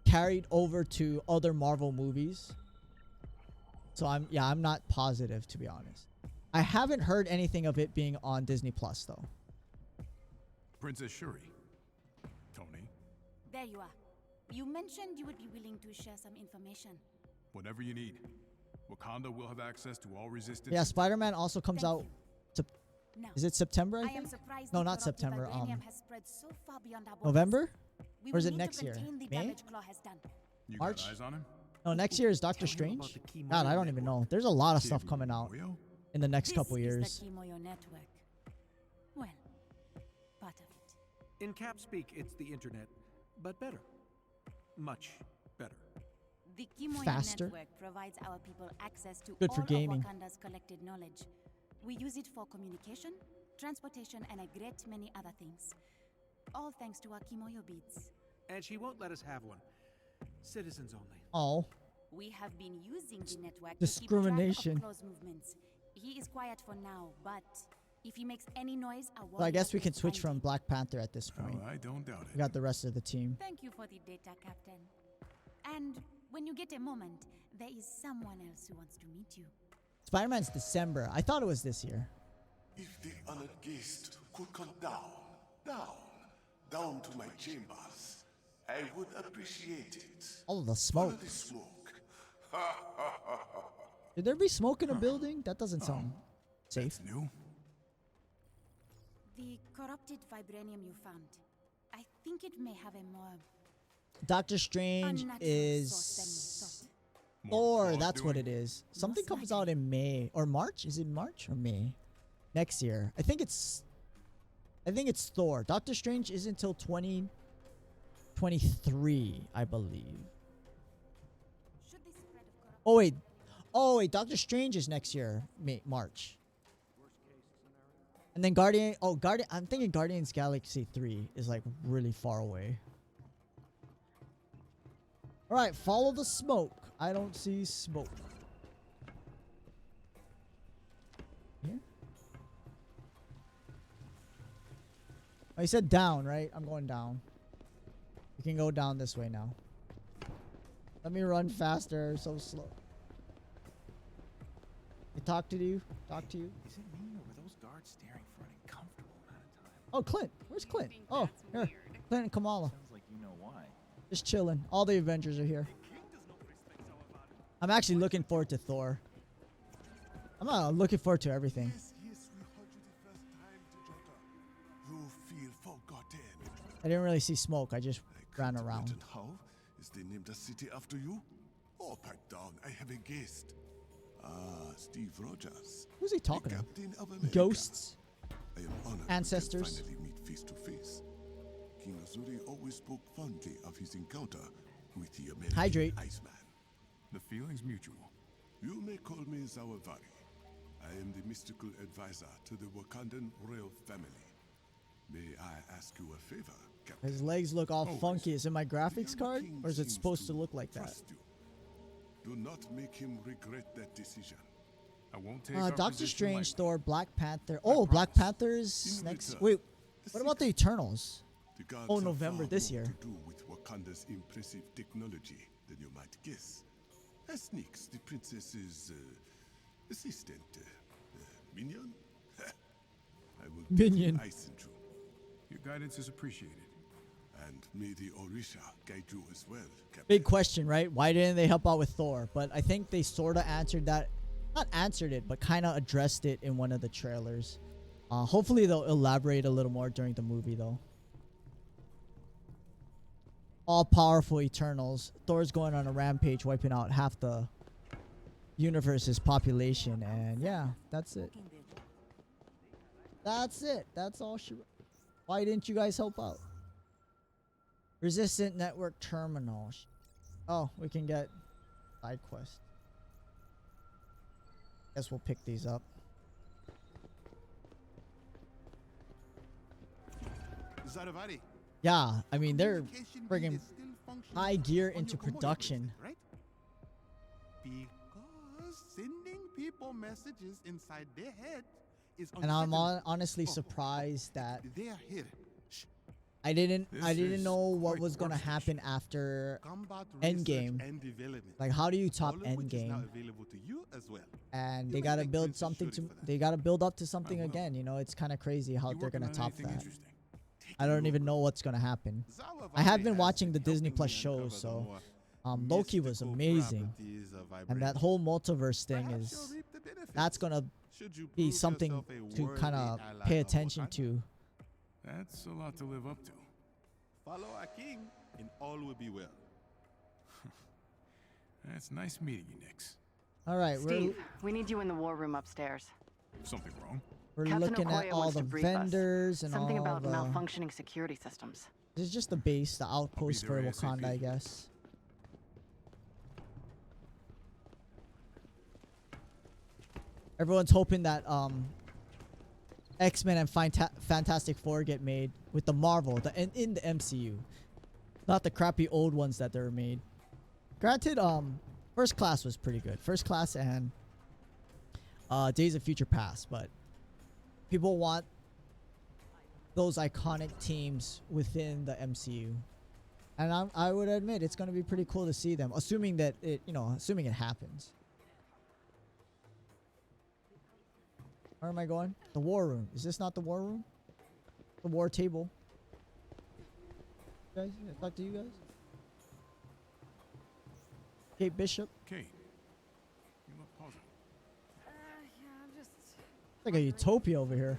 carried over to other Marvel movies. So I'm not positive, to be honest. I haven't heard anything of it being on Disney Plus though. Princess Shuri. Tony, There you are. You mentioned you would be willing to share some information. whatever you need. Wakanda will have access to all resistance. Yeah, Spider-Man also comes Thank out. Now, Is it September? I I think. am surprised No, the not corrupted September. vibranium has spread so far beyond our borders. November? We Or is will it need next to year? contain the May? damage Claw has done. You March? got eyes on him? No, next year is Doctor Tell you about Strange. the Kimoyo God, I don't even know. There's a lot of stuff coming out Kimoyo? in the next This couple is years. the Kimoyo network. Well, part of it. In cap speak, it's the internet, but better. Much better. The Kimoyo Faster. network provides our people access to Good all for gaming. of Wakanda's collected knowledge. We use it for communication, transportation, and a great many other things. All thanks to our Kimoyo beads. And she won't let us have one. Citizens only. Oh, We have been using the network Discrimination. to keep track of Claw's movements. He is quiet for now, but if he makes any noise, our so I guess warriors we will can switch find from him. Black Panther at this Oh, point. I don't doubt We it. got the rest of the team. Thank you for the data, Captain. And when you get a moment, there is someone else who wants to meet you. Spider-Man's December. I thought it was this year. If the honored guest could come down to my chambers, I would appreciate it. All of the Follow smoke. the smoke. Should there be smoke in a building? That doesn't sound safe. It's new? The corrupted vibranium you found, I think it may have a more Doctor Strange unnatural is source than we thought. Thor. Claws That's what doing? it is. Something Most comes out in May or March. Is it March or May? Next year. I think it's Thor. Doctor Strange is until 2023, I believe. Should the spread of corrupt Oh wait, Doctor Strange is next year, March. And then Guardian. I'm thinking Guardians Galaxy 3 is like really far away. All right, follow the smoke. I don't see smoke. Here. Oh, he said down, right? I'm going down. We can go down this way now. Let me run faster. So slow. He talk to you? Talk to you? Is it me or were those guards staring for an uncomfortable amount of time? Oh, Clint. Where's Clint? Oh, here. Clint and Kamala. Sounds like you know why. Just chilling. All the Avengers are here. I'm actually looking forward to Thor. I'm looking forward to everything. Yes, we heard you the first time, Tejota. You feel forgotten. I didn't really see smoke. I just I ran can't around. imagine how. Is they named a city after you? Oh, pipe down. I have a guest. Steve Rogers. Who's he the talking to? Captain of America. Ghosts? I am honored Ancestors? we can finally meet face to face. King Azuri always spoke fondly of his encounter with the American Hydrate. Iceman. The feeling's mutual. You may call me Zawavari. I am the mystical advisor to the Wakandan royal family. May I ask you a favor, Captain? His legs look all Always. funky. Is it my The graphics young card? king Or is it seems supposed to look like that? trust you. Do not make him regret that decision. I won't take our Doctor position Strange, lightly. Thor, Black Panther. Oh, Black promise. Panther is In next. return, Wait, a what about the secret. Eternals? The gods Oh, have November far this more year. to do with Wakanda's impressive technology than you might guess. As Nix, the princess's assistant, minion. I will Minion. get the ice into. Oh. Your guidance is appreciated. And may the Orisha guide you as well, Captain. Big question, right? Why didn't they help out with Thor? But I think they sort of answered that. Not answered it, but kind of addressed it in one of the trailers. Hopefully they'll elaborate a little more during the movie, though. All-powerful Eternals. Thor's going on a rampage, wiping out half the universe's population. And yeah, that's it. That's it. That's all she wrote. Why didn't you guys help out? Resistant network terminal. Oh, we can get side quest. Guess we'll pick these up. Zaravari, Yeah, I mean they're communication friggin' beam is still functioning high gear on into your Komodo production. bracelet, right? Because sending people messages inside their head is And I'm unsettling. honestly Oh, surprised that they are here. Shh, I didn't This is know what quite was gonna workstation. happen after Combat Endgame. research and development. Like, how do you top All of which is now Endgame? available to you as well. And You they may gotta thank build Princess something Shuri to. for that. They gotta build up to something will. again. You know, it's kind of crazy how You they're working gonna on top anything that. interesting? I don't even know what's gonna happen. Zawa I have Valley been has watching the been Disney helping Plus me shows, uncover the so more Loki was mystical amazing, properties of and that vibration. whole multiverse thing Perhaps is you'll reap the benefits. that's gonna Should you be prove something yourself a to worthy kind of ally pay of attention Wakanda. to. That's a lot to live up to. Follow our king, and all will be well. That's nice meeting you, Nix. All right, Steve, we need you in the war room upstairs. Something wrong? we're Captain looking at Okoye all wants the to brief us. vendors and Something all about the. malfunctioning security systems. This is just the base, the outpost for there Wakanda, ASAP. I guess. Everyone's hoping that X-Men and Fantastic Four get made with the Marvel, in the MCU, not the crappy old ones that they were made. Granted, First Class was pretty good. First Class and Days of Future Past, but people want those iconic teams within the MCU, and I would admit it's gonna be pretty cool to see them, assuming that assuming it happens. Where am I going? The war room. Is this not the war room? The war table. Guys, talk to you guys. Kate Bishop. Kate, you look puzzled. Yeah, I'm just. It's like a utopia over here.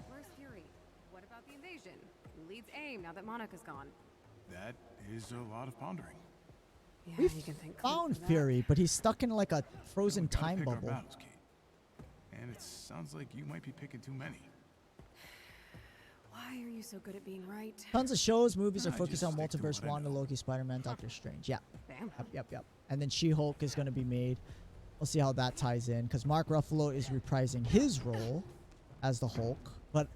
Where's Fury? What about the invasion? Who leads AIM now that Monica's gone? That is a lot of pondering. Yeah, We you can thank Clint found for that. Fury, but he's stuck in like a frozen We gotta time pick our bubble. battles, Kate. And it sounds like you might be picking too many. Why are you so good at being right? Tons of shows, movies are I focused just on stick to multiverse, what I Wanda, know. Loki, Spider-Man, Doctor Strange. Yeah. Damn. Yep. And then She-Hulk is going to be made. We'll see how that ties in, because Mark Ruffalo is reprising his role as the Hulk. But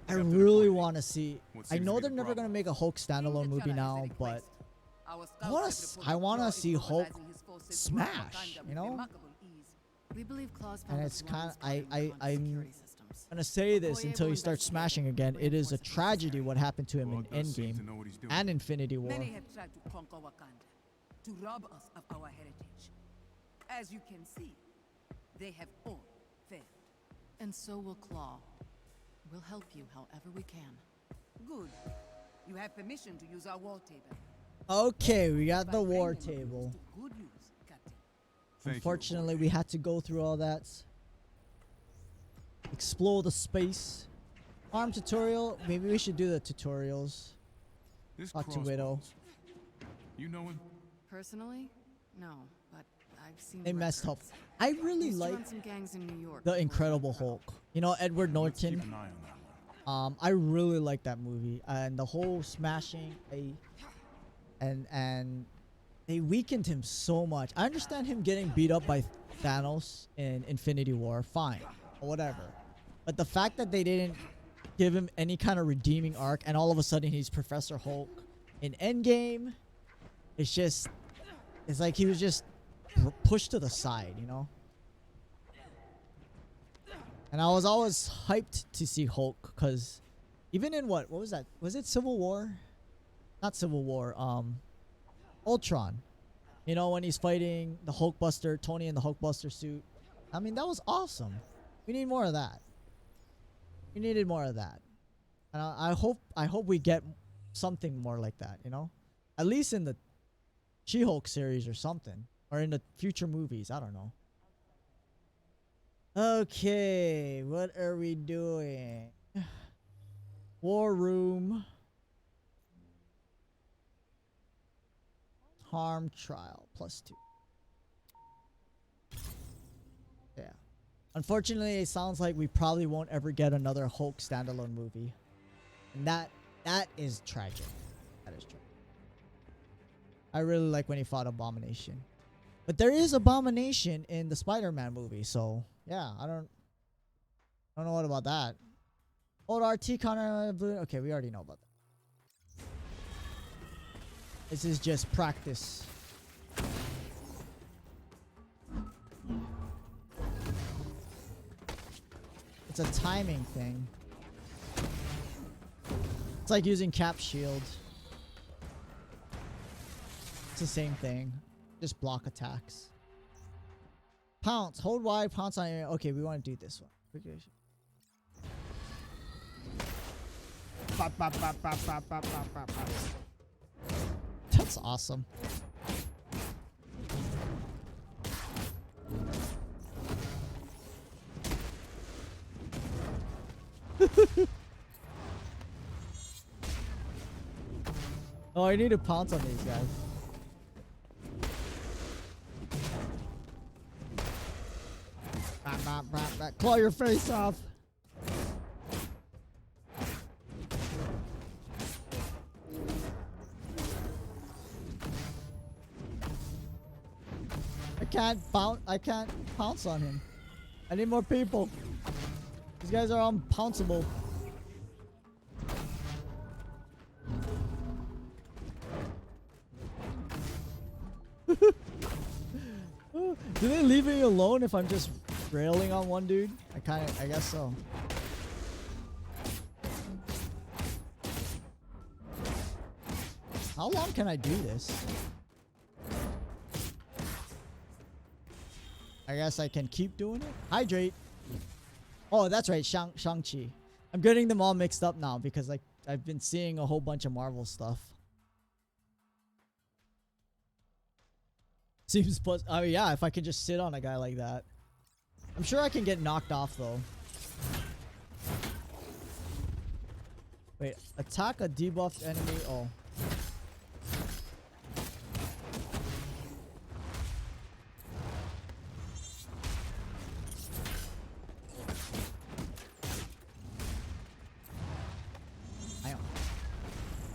I Captain really Okoye, want to see. what I seems know to be they're the never going to problem? make a Hulk standalone movie now, but I want to see Hulk smash. You know. We believe Claw's And found it's us kind one of spotting I'm security systems. gonna say this Okoye until he will starts investigate smashing it, again. It is a reinforce it tragedy what happened to him Well, in it does seem to Endgame know what he's doing. and Infinity War. Many have tried to conquer Wakanda, to rob us of our heritage. As you can see, they have all failed. And so will Claw. We'll help you however we can. Good. You have permission to use our war table. Okay, we got By the war bringing us table. to good use, Captain. Thank you, Unfortunately, Okoye. we had to go through all that. Explore the space. Arm tutorial. Maybe we should do the tutorials. This Talk to Widow. Crossbones. You know him? Personally, no, but I've seen. They messed up. records. I really Used to like run some gangs in New York the before Incredible Trump Hulk. You know, Edward Let's keep Norton. an eye on that one. I really like that movie, and the whole smashing and they weakened him so much. I understand him getting beat up by Thanos in Infinity War, fine, or whatever. But the fact that they didn't give him any kind of redeeming arc, and all of a sudden he's Professor Hulk in Endgame, it's like he was just pushed to the side, you know. And I was always hyped to see Hulk, because even in what was that? Was it Civil War? Not Civil War. Ultron. You know, when he's fighting the Hulkbuster, Tony in the Hulkbuster suit. I mean, that was awesome. We need more of that. We needed more of that. And I hope we get something more like that, you know? At least in the She-Hulk series or something. Or in the future movies, I don't know. Okay, what are we doing? War room. Harm trial +2. Yeah. Unfortunately, it sounds like we probably won't ever get another Hulk standalone movie. And that is tragic. That is tragic. I really like when he fought Abomination. But there is Abomination in the Spider-Man movie, so yeah, I don't know what about that. Old RT counter. Okay, we already know about that. This is just practice. It's a timing thing. It's It's like using cap shield. It's the same thing. Just block attacks. Pounce. Hold Y, pounce on area. Okay, we want to do this one. That's awesome. Oh, I need to pounce on these guys. Claw your face off. I can't pounce on him. I need more people. These guys are unpounceable. Do they leave me alone if I'm just railing on one dude? I guess so. How long can I do this? I guess I can keep doing it. Hydrate. Oh, that's right. Shang-Chi. I'm getting them all mixed up now because like I've been seeing a whole bunch of Marvel stuff. Seems plus. Oh yeah, if I could just sit on a guy like that. I'm sure I can get knocked off though. Wait, attack a debuffed enemy. Oh.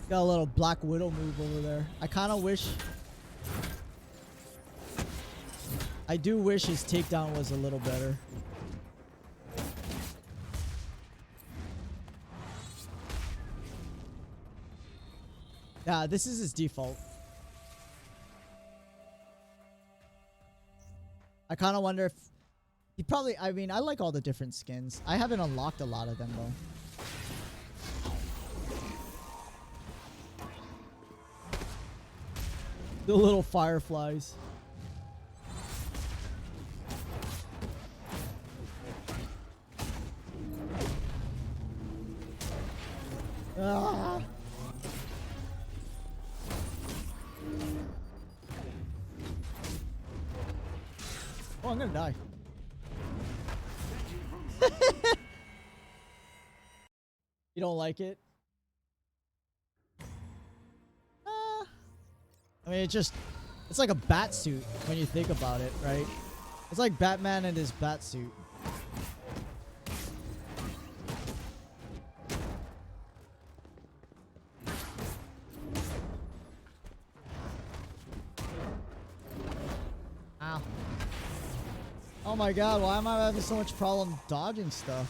Got a little Black Widow move over there. I kind of wish... I do wish his takedown was a little better. Yeah, this is his default. I kind of wonder if... He probably... I mean, I like all the different skins. I haven't unlocked a lot of them, though. The little fireflies. Ah. Oh, I'm gonna die. You don't like it? I mean, it's like a bat suit when you think about it, right? It's like Batman and his bat suit. Ow. Oh my god, why am I having so much problem dodging stuff?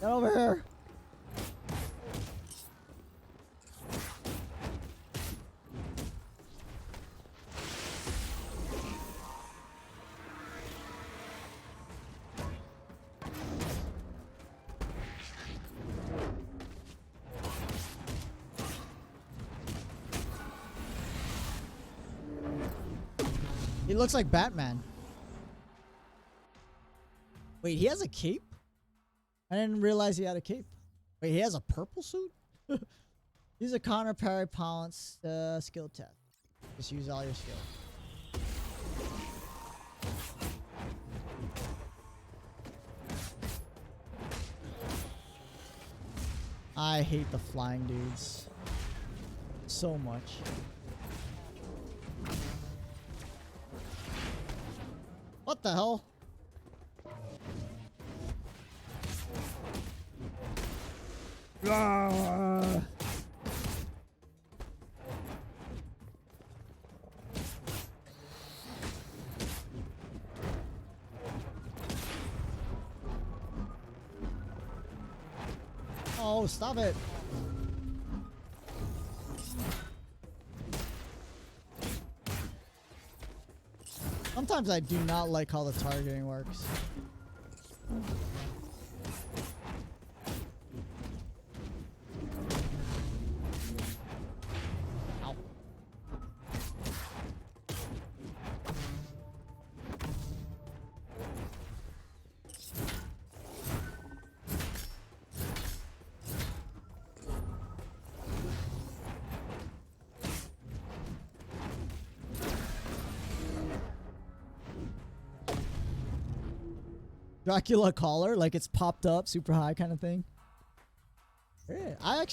Get over here! He looks like Batman. Wait, he has a cape? I didn't realize he had a cape. Wait, he has a purple suit? Use a counter parry pounce skill test. Just use all your skill. I hate the flying dudes so much. What the hell? Ah. Oh, stop it. Sometimes I do not like how the targeting works. Ow. Dracula collar, like it's popped up super high kind of thing. Yeah, I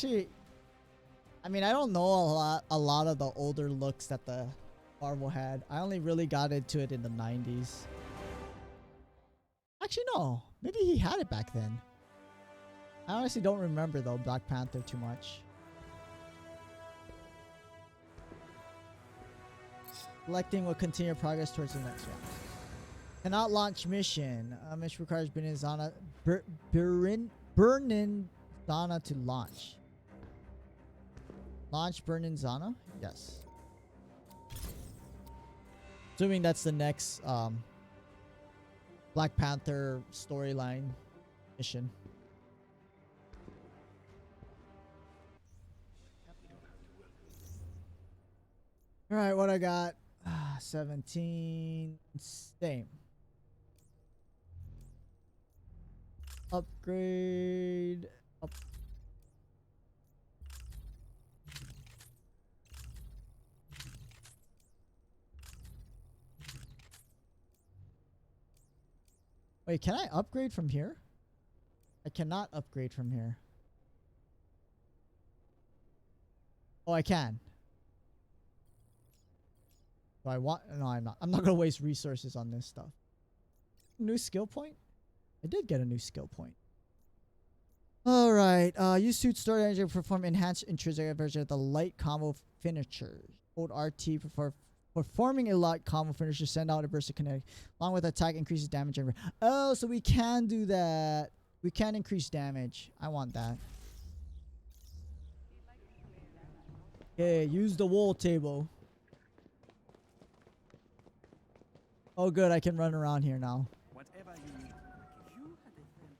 mean, I don't know a lot of the older looks that the Marvel had. I only really got into it in the 90s. Actually, no. Maybe he had it back then. I honestly don't remember though Black Panther too much. Collecting will continue progress towards the next one. Cannot launch mission. Mission requires Burnin Zana to launch. Launch Burnin Zana? Yes. Assuming that's the next Black Panther storyline mission. Alright, what I got? 17. Same. Upgrade. Wait, can I upgrade from here? I cannot upgrade from here. Oh, I can. Do I want? No, I'm not. I'm not gonna waste resources on this stuff. New skill point? I did get a new skill point. All right. Use suit story energy to perform enhanced intrinsic version of the light combo finisher. Hold RT for performing a light combo finisher. Send out a burst of kinetic. Along with attack, increases damage. Oh, so we can do that. We can increase damage. I want that. Okay, use the wall table. Oh, good. I can run around here now. Whatever you need. You had a friend.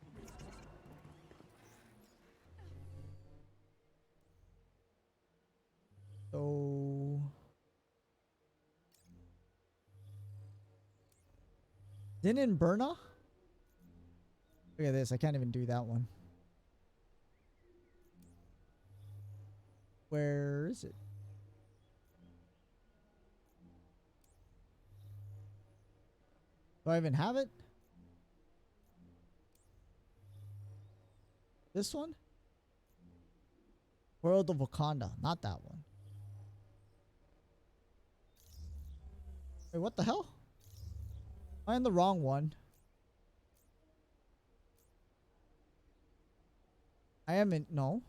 So didn't Berna? Look at this. I can't even do that one. Where is it? Do I even have it? This one? World of Wakanda. Not that one. Wait, what the hell? Am I in the wrong one? I am in... No.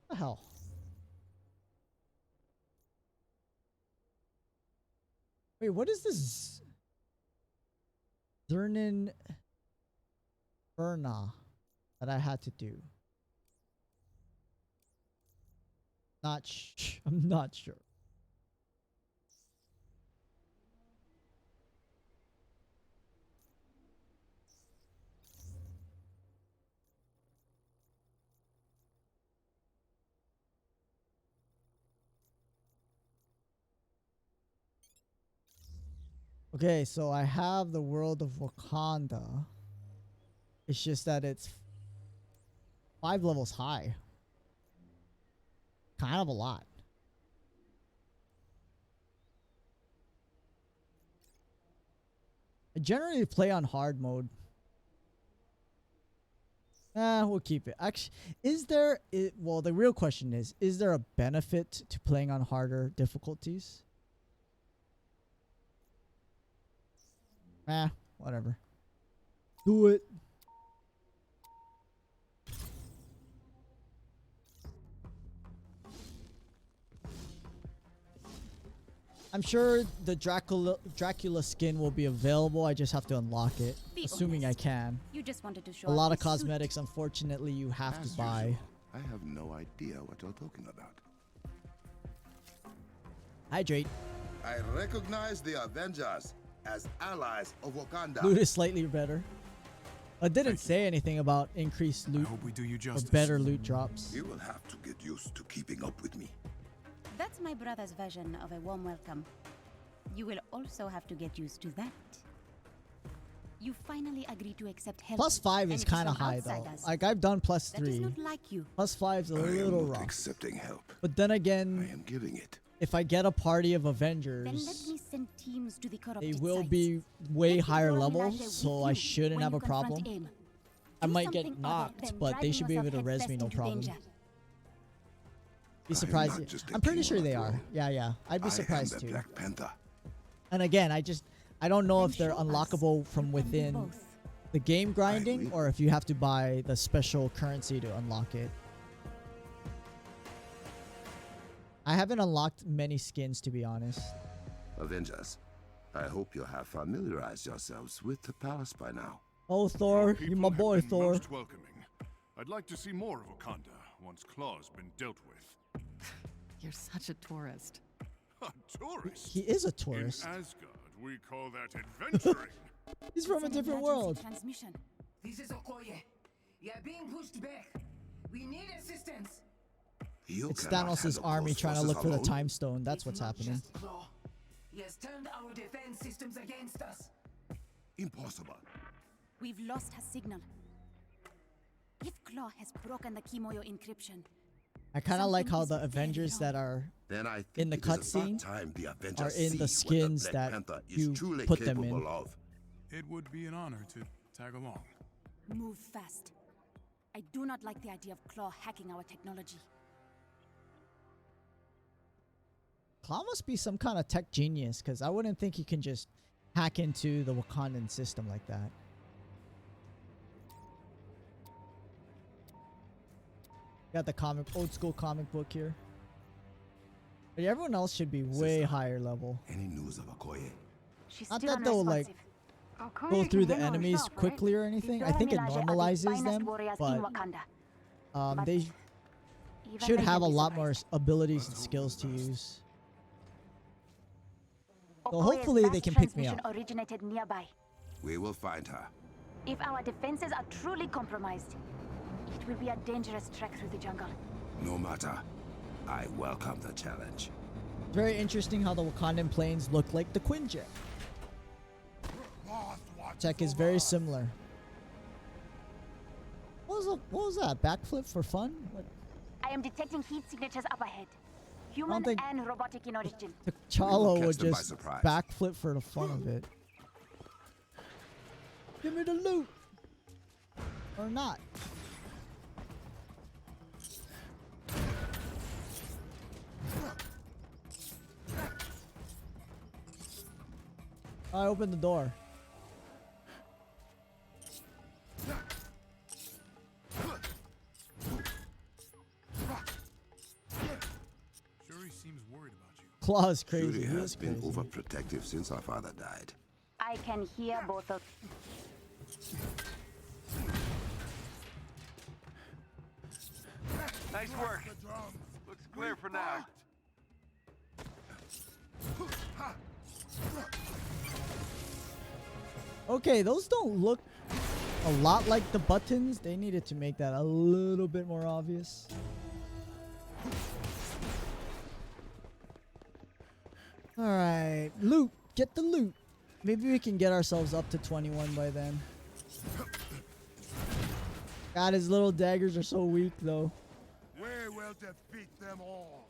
What the hell? Wait, what is this? Zernin Berna that I had to do. I'm not sure. Okay, so I have the world of Wakanda. It's just that it's 5 levels high. Kind of a lot. I generally play on hard mode. We'll keep it. Actually, well, the real question is there a benefit to playing on harder difficulties? Whatever. Do it. I'm sure the Dracula skin will be available. I just have to unlock it, assuming I can. You just wanted to show a lot off of cosmetics, unfortunately, you have to buy. Usual, I have no idea what you're talking about. Hydrate. I recognize the Avengers as allies of Wakanda. Loot is slightly better. It didn't say anything about increased I loot hope we do you or justice. better loot drops. You will have to get used to keeping up with me. That's my brother's version of a warm welcome. You will also have to get used to that. You finally agreed to accept help. +5 is kind of high though. Like I've done +3. That is not like you. +5's a I am little not rough. accepting help. But then I again, am giving it. if I get a party of Then let Avengers, me send teams to the they corrupted will sites. be way Let higher your level, menage so with I you shouldn't when have you a confront problem. AIM. I Do might get something other knocked, than but they driving should be able yourself to res headfirst me no into problem. danger. Be I am surprised. not just a I'm pretty king sure on a they are. throne. Yeah. I'd be I surprised am the too. Black Panther. And again, I don't know Then if they're show us unlockable from you can do within both. the game grinding agree. or if you have to buy the special currency to unlock it. I haven't unlocked many skins, to be honest. Avengers, I hope you have familiarized yourselves with the palace by now. Oh, Thor, you my boy, Thor. Most welcoming. I'd like to see more of Wakanda once Claw's been dealt with. You're such a tourist. A tourist? He is a tourist. In Asgard, we call that adventuring. He's from a It's an different emergency world. Transmission. This is Okoye. You're being pushed back. We need assistance. You It's cannot Thanos' handle army those trying to forces look for the alone. time stone. That's It's what's not happening. just Claw. He has turned our defense systems against us. Impossible. We've lost her signal. If Claw has broken the Kimoyo encryption, I kind of like something how is the very Avengers wrong. that are Then I think in the it is about cutscene time the are Avengers in the see what skins Black that Panther is you truly put them capable in. of. It would be an honor to tag along. move fast. I do not like the idea of Claw hacking our technology. Claw must be some kind of tech genius, because I wouldn't think he can just hack into the Wakandan system like that. Got the old school comic book here. But yeah, everyone else should be way higher level. Any news of Okoye? She's Not still that they'll like unresponsive. go through the enemies quickly or anything. I think it normalizes them, but they should have a lot more abilities and skills to use. So hopefully they can pick me up. Originated nearby. We will find her. If our defenses are truly compromised, it will be a dangerous trek through the jungle. No matter. I welcome the challenge. Very interesting how the Wakandan planes look like the Quinjet. Tech is very similar. What was that? Backflip for fun? What? I am detecting heat signatures up ahead. Human think- and robotic in origin. T'Challa catch would them by just surprise. backflip for the fun of it. Give me the loot! Or not. I opened the door. Shuri seems worried about you. Claw is crazy. Shuri He has is been crazy. overprotective since her father died. I can hear both of Nice work. Looks clear for now. Okay, those don't look a lot like the buttons. They needed to make that a little bit more obvious. Alright, loot. Get the loot. Maybe we can get ourselves up to 21 by then. God, his little daggers are so weak though. We will defeat them all.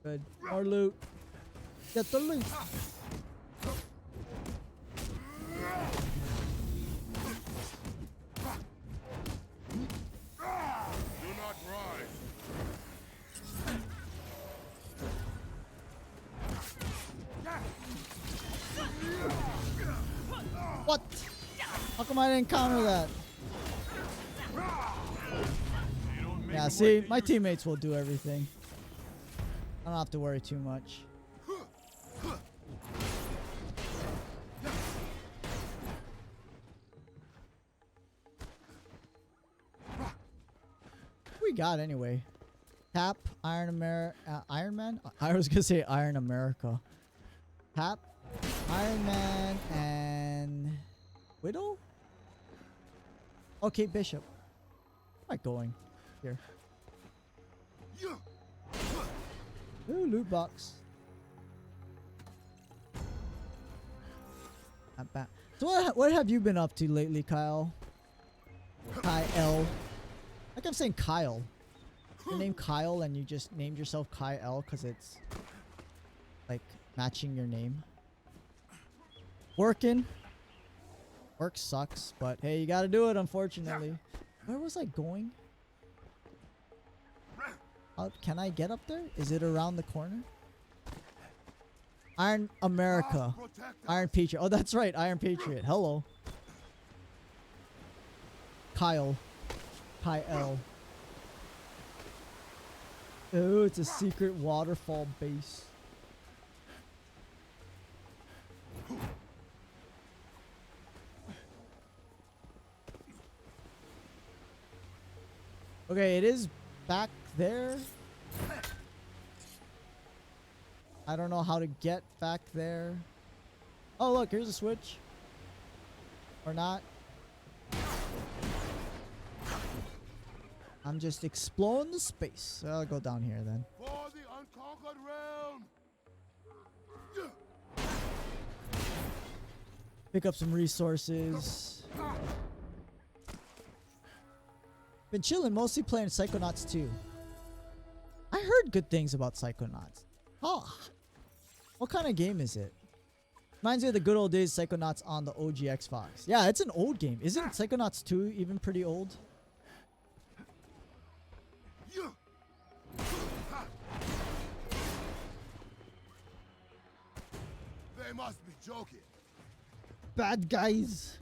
Good. More loot. Get the loot. Do not rise. What? How come I didn't counter that? Yeah, see, my teammates will do everything. I don't have to worry too much. What we got anyway? Tap, Iron Man? I was gonna say Iron America. Tap, Iron Man, and Widow? Okay, Bishop. Where am I going? Here. Ooh, loot box. Not bad. So what have you been up to lately, Kyle? Kyle. Like I'm saying Kyle. Your name Kyle and you just named yourself Kyle because it's like matching your name. Working. Work sucks, but hey, you gotta do it, unfortunately. Where was I going? Can I get up there? Is it around the corner? Iron America. Iron Patriot. Oh, that's right. Iron Patriot. Hello. Kyle. Kyle. Oh, it's a secret waterfall base. Okay, it is back there. I don't know how to get back there. Oh, look, here's a switch. Or not. I'm just exploring the space. I'll go down here then. For the unconquered realm. Pick up some resources. Been chilling, mostly playing Psychonauts 2. I heard good things about Psychonauts. Oh, what kind of game is it? Reminds me of the good old days Psychonauts on the OG Xbox. Yeah, it's an old game. Isn't Psychonauts 2 even pretty old? They must be joking. Bad guys.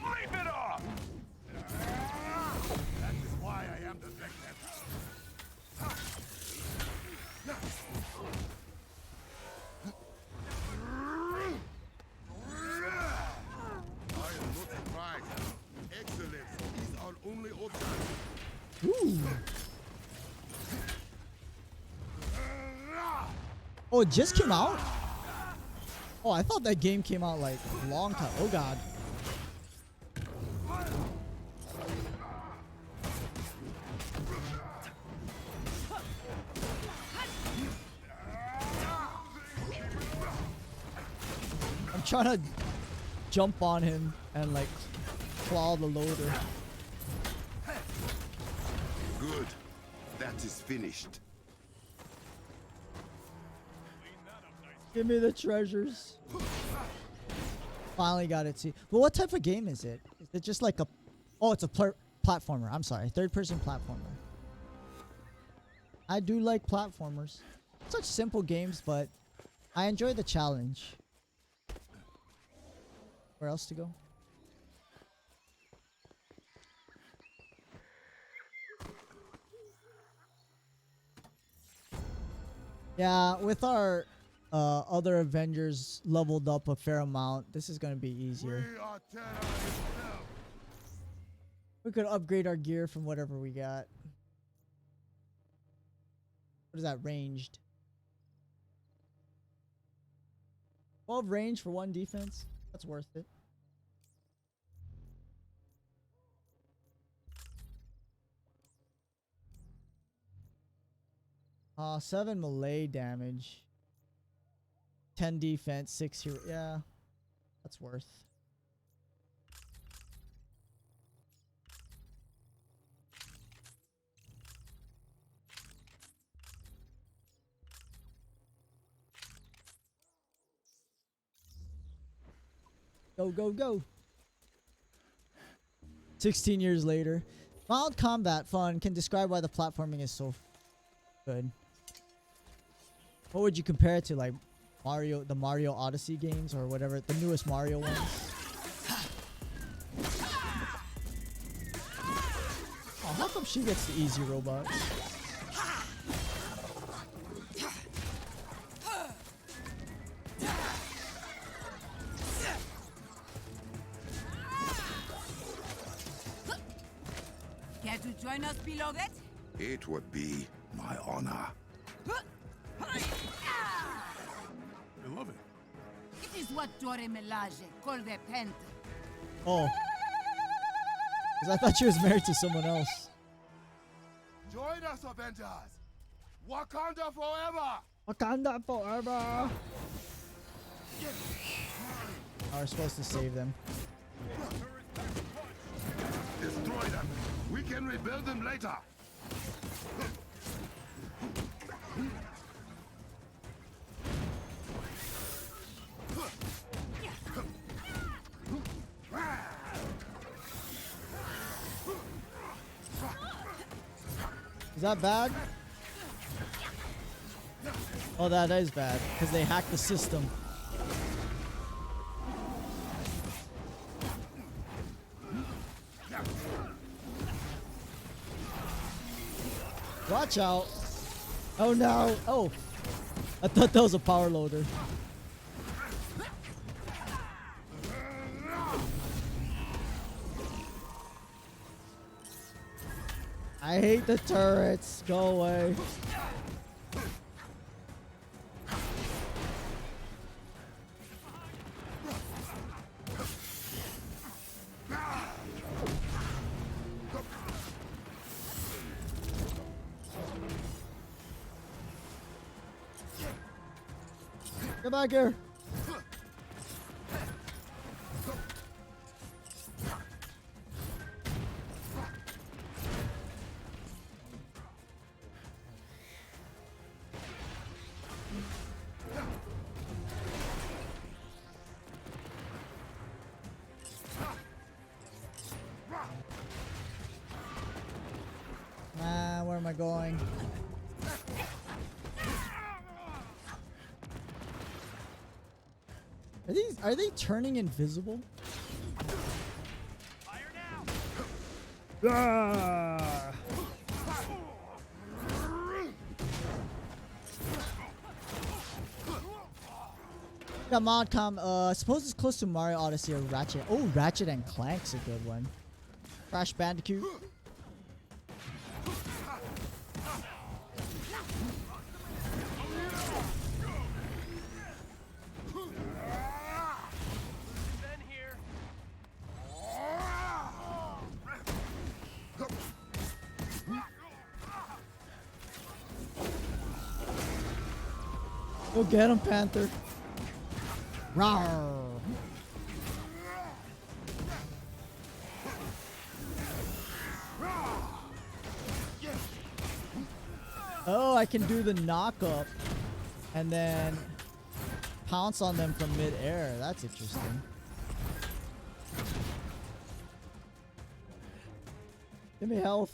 Leave it off! That is why I am the Black Panther. I am not surprised. Excellence is our only option. Ooh. Oh, it just came out? Oh, I thought that game came out like a long time. Oh god. I'm trying to jump on him and like claw the loader. Good. That is finished. Give me the treasures. Finally got it. See, well, what type of game is it? Is it just like a? Oh, it's a platformer. I'm sorry, third-person platformer. I do like platformers. Such simple games, but I enjoy the challenge. Where else to go? Yeah, with our other Avengers leveled up a fair amount, this is gonna be easier. We could upgrade our gear from whatever we got. What is that, ranged? 12 range for 1 defense? That's worth it. Uh, 7 melee damage. 10 defense, 6 hero. Yeah, that's worth. Go, go, go. 16 years later. Mild combat fun can describe why the platforming is so good. What would you compare it to, like Mario, the Mario Odyssey games or whatever, the newest Mario ones? Oh, how come she gets the easy robots? Care to join us, beloved? It would be my honor. Beloved. It is what Dore Melage called a panther. Oh. 'Cause I thought she was married to someone else. Join us, Avengers! Wakanda forever! Wakanda forever! Oh, we're supposed to save them. Destroy them. We can rebuild them later. Is that bad? Oh, that is bad because they hacked the system. Watch out. Oh no. Oh. I thought that was a power loader. I hate the turrets. Go away. Get back here. Where am I going? Are they turning invisible? Fire now. Ah! Come on, suppose it's close to Mario Odyssey or Ratchet. Oh, Ratchet and Clank's a good one. Crash Bandicoot. Go get him, Panther. Rawr. Oh, I can do the knock up and then pounce on them from mid-air. That's interesting. Give me health.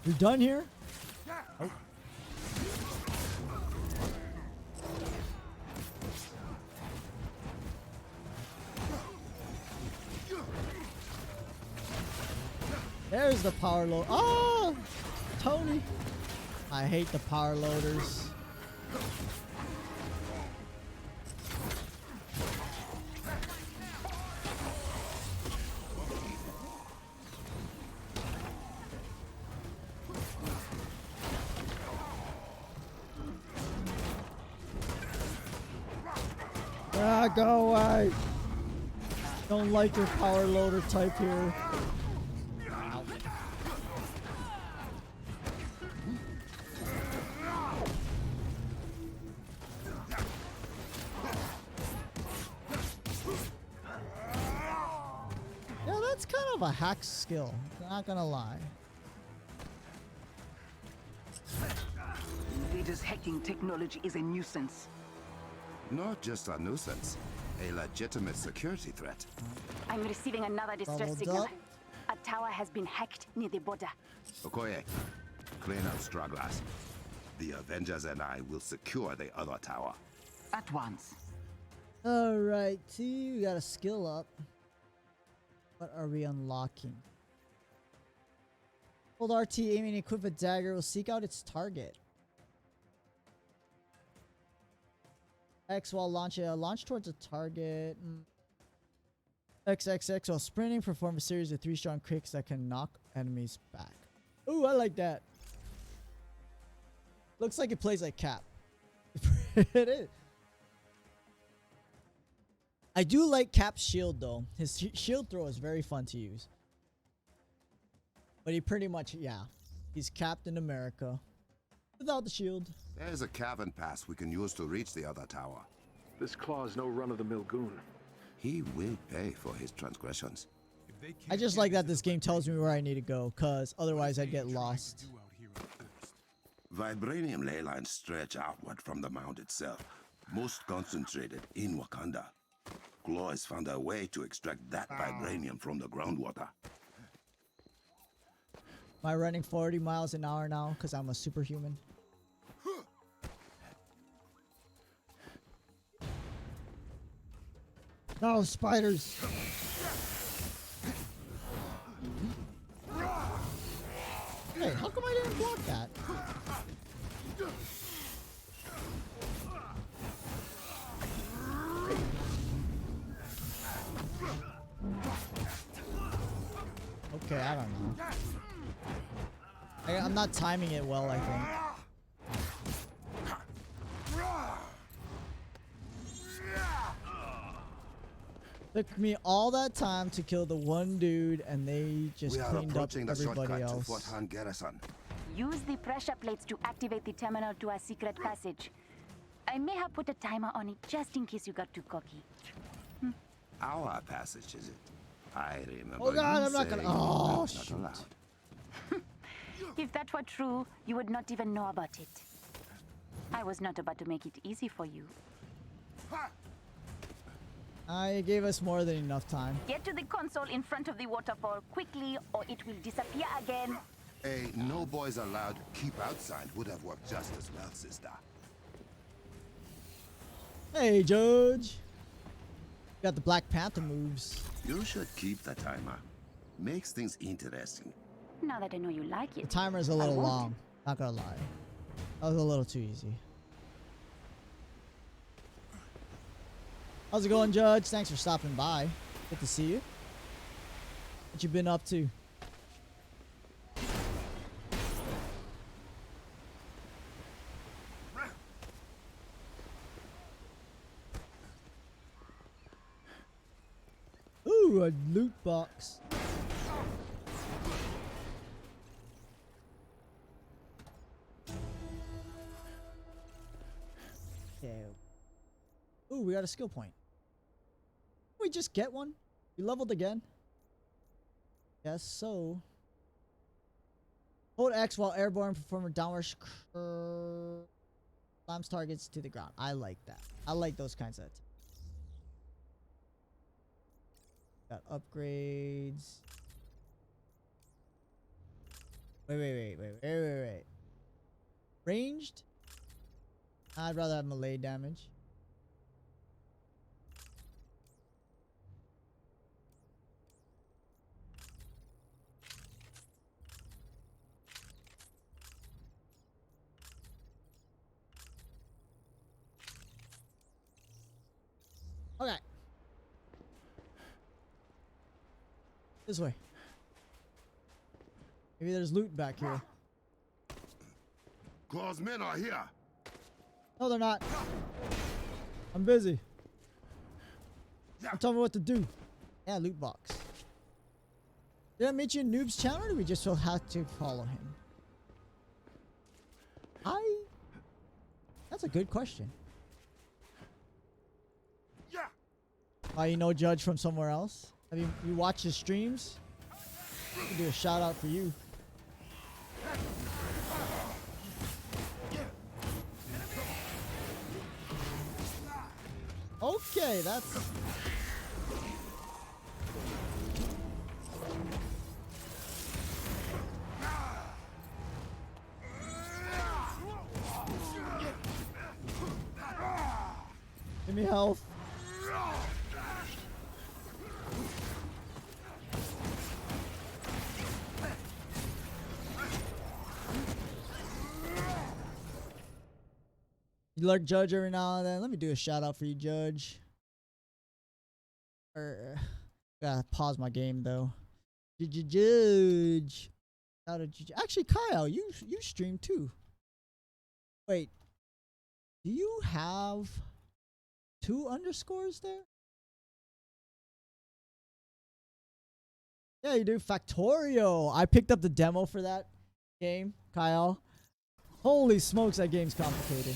You're done here? Oh. There's the power load. Oh, Tony. I hate the power loaders. Ah, go away. Don't like your power loader type here. Ow. Yeah, that's kind of a hack skill. Not gonna lie. Invaders' hacking technology is a nuisance. Not just a nuisance, a legitimate security threat. I'm receiving another distress Bubbled signal. up. A tower has been hacked near the border. Okoye, clean up stragglers. The Avengers and I will secure the other tower. At once. Alright, see, we got a skill up. What are we unlocking? Hold RT aiming and equip a dagger will seek out its target. X while launching launch towards a target. XXX while sprinting perform a series of 3 strong kicks that can knock enemies back. Ooh, I like that. Looks like it plays like Cap. It is. I do like Cap's shield though. His shield throw is very fun to use. But he pretty much, yeah, he's Captain America without the shield. There's a cavern pass we can use to reach the other tower. This Claw's no run-of-the-mill goon. He will pay for his transgressions. I just like that this game tells me where I need to go, cause otherwise I'd get lost. Vibranium ley lines stretch outward from the mound itself, most concentrated in Wakanda. Claw has found a way to extract that vibranium from the groundwater. Am I running 40 miles an hour now because I'm a superhuman? No, spiders! Hey, how come I didn't block that? Okay, I don't know. I'm not timing it well, I think. Took me all that time to kill the one dude, and they just cleaned up everybody else. To Fort Han Garrison. Use the pressure plates to activate the terminal to our secret passage. I may have put a timer on it just in case you got too cocky. Our passage, is it? I remember. Oh God, you I'm not gonna. saying Oh, that's shoot. not allowed. If that were true, you would not even know about it. I was not about to make it easy for you. I gave us more than enough time. Get to the console in front of the waterfall quickly, or it will disappear again. A no boys allowed keep outside would have worked just as well, sister. Hey, Judge. Got the Black Panther moves. You should keep the timer. Makes things interesting. Now that I know you like it. The timer's a little long. Not gonna lie. That was a little too easy. How's it going, Judge? Thanks for stopping by. Good to see you. What you been up to? Ooh, a loot box. Okay. Ooh, we got a skill point. We just get one? We leveled again? Yes, so. Hold X while airborne, perform a downward slams targets to the ground. I like that. I like those kinds of attacks. Got upgrades. Wait. Ranged? I'd rather have melee damage. Okay. This way. Maybe there's loot back here. Claw's men are here. No, they're not. I'm busy. Tell me what to do. Yeah, loot box. Did I meet you in Noob's channel, or do we just have to follow him? That's a good question. You know Judge from somewhere else? Have you watched his streams? I can do a shout out for you. Okay, that's... Give me health. You like Judge every now and then. Let me do a shout out for you, Judge. Gotta pause my game though. Judge. Actually, Kyle, you stream too. Wait, do you have 2 underscores there? Yeah, you do. Factorio. I picked up the demo for that game, Kyle. Holy smokes, that game's complicated.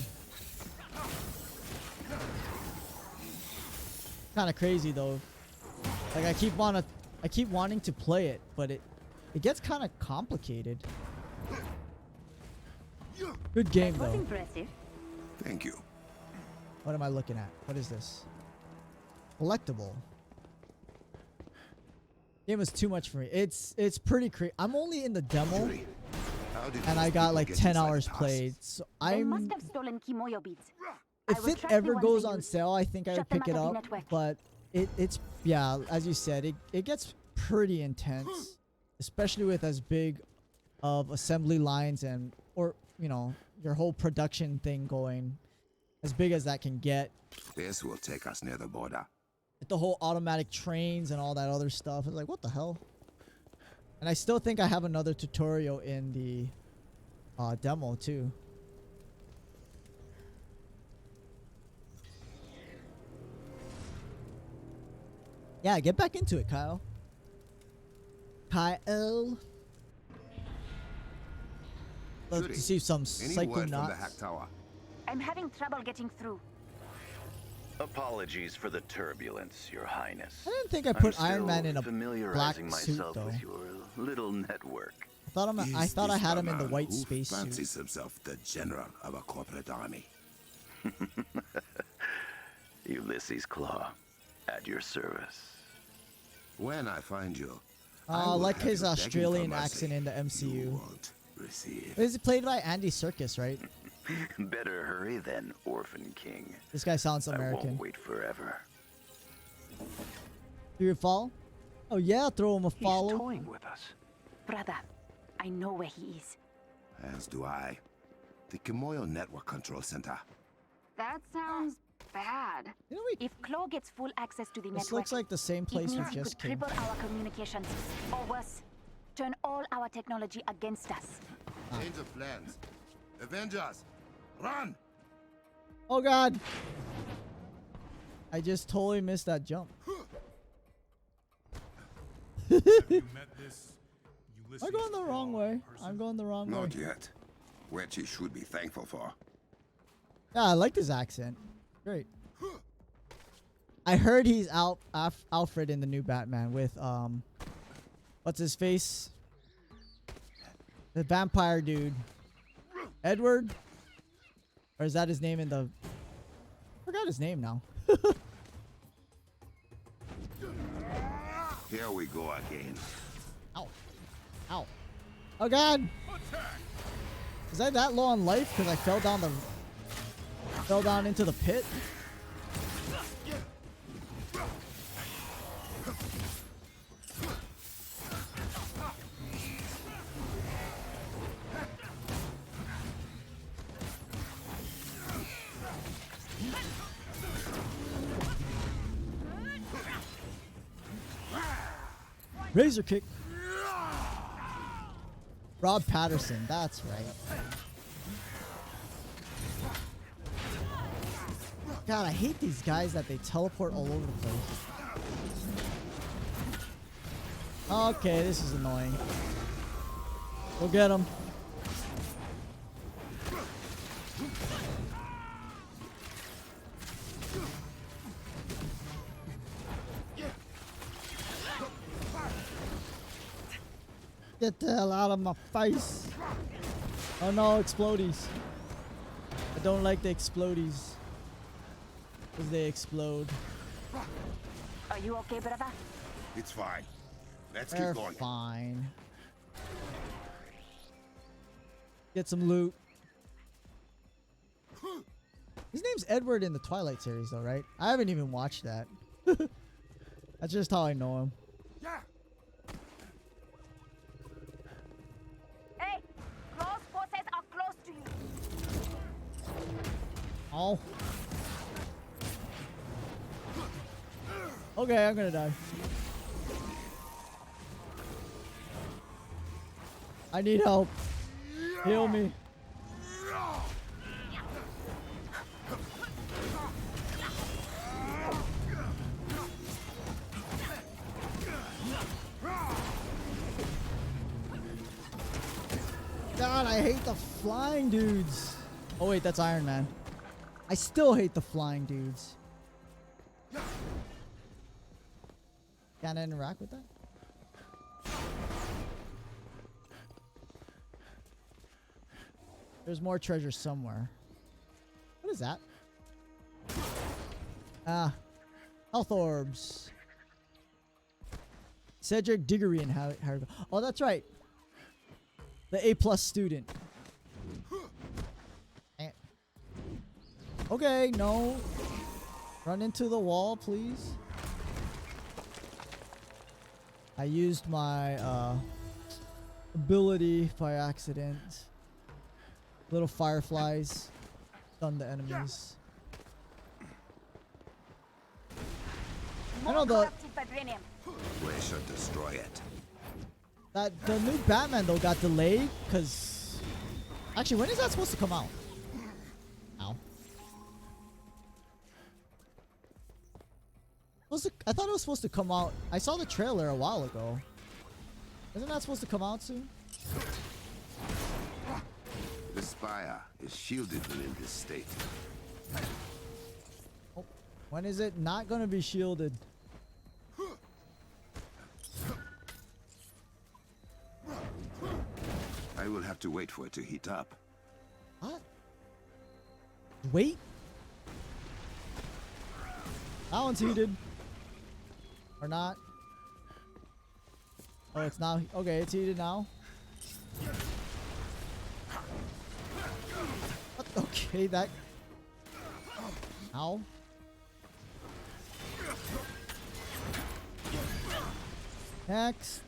Kind of crazy though. Like I keep wanting to play it, but it gets kind of complicated. Good game though. Impressive. Thank you. What am I looking at? What is this? Collectible. Game was too much for me. It's pretty crazy. I'm only in the demo, and I got like 10 hours played. So They must have stolen Kimoyo beads. If it ever goes on sale, I think I would pick it up. But it's yeah, as you said, it gets pretty intense, especially with as big of assembly lines and or you know your whole production thing going, as big as that can get. This will take us near the border. With the whole automatic trains and all that other stuff, it's like what the hell. And I still think I have another tutorial in the demo too. Yeah, get back into it, Kyle. Kyle. Let's see some psychonauts. Tower? I'm having trouble getting through. Apologies for the turbulence, Your Highness. I didn't think I put I'm Iron Man in a familiarizing black suit, myself though. with your little network. I thought I had him in the white who space suit. fancies himself the general of a corporate army? Ulysses Claw, at your service. When I find you, I like his Australian accent in the MCU. Is it played by Andy Serkis, right? Better hurry then, Orphan King. This guy sounds I American. won't wait forever. Do you follow? Oh yeah, throw him a follow. He's toying with us. Brother, I know where he is. As do I. The Kimoyo Network Control Center. That sounds bad. You know, If Claw gets full access to the this network, looks like the same place it we means he just could came. triple our communications, or worse, turn all our technology against us. Change of plans. Avengers, run! Oh god! I just totally missed that jump. Have you met this Ulysses I'm going the wrong way. I'm going the wrong way. Not yet. Which he should be thankful for. Yeah, I like his accent. Great. I heard he's Alfred in the new Batman with what's his face? The vampire dude. Edward? Or is that his name in the I forgot his name now. Here we go again. Ow. Ow. Oh god. Is I that low on life because I fell down into the pit? Razor kick. Rob Patterson, that's right. God, I hate these guys that they teleport all over the place. Okay, this is annoying. Go get him. Get the hell out of my face. Oh no, explodies. I don't like the explodies. Because they explode. Are you okay, brother? It's fine. Let's They're keep going. fine. Get some loot. His name's Edward in the Twilight series though, right? I haven't even watched that. That's just how I know him. Hey, Claw's forces are close to you. Oh. Okay, I'm gonna die. I need help. Heal me. God, I hate the flying dudes. Oh wait, that's Iron Man. I still hate the flying dudes. Can I interact with that? There's more treasure somewhere. What is that? Ah, health orbs. Cedric Diggory and Harry. Oh, that's right. The A+ student. Okay, no. Run into the wall, please. I used my ability by accident. Little fireflies stun the enemies. I know We should destroy it. the new Batman though got delayed because actually when is that supposed to come out? Ow. I thought it was supposed to come out. I saw the trailer a while ago. Isn't that supposed to come out soon? The spire is shielded within this state. Oh, when is it not gonna be shielded? I will have to wait for it to heat up. What? Wait? That one's heated. Or not? Oh, it's now. Okay, it's heated now. What? Okay, that. Ow. Next.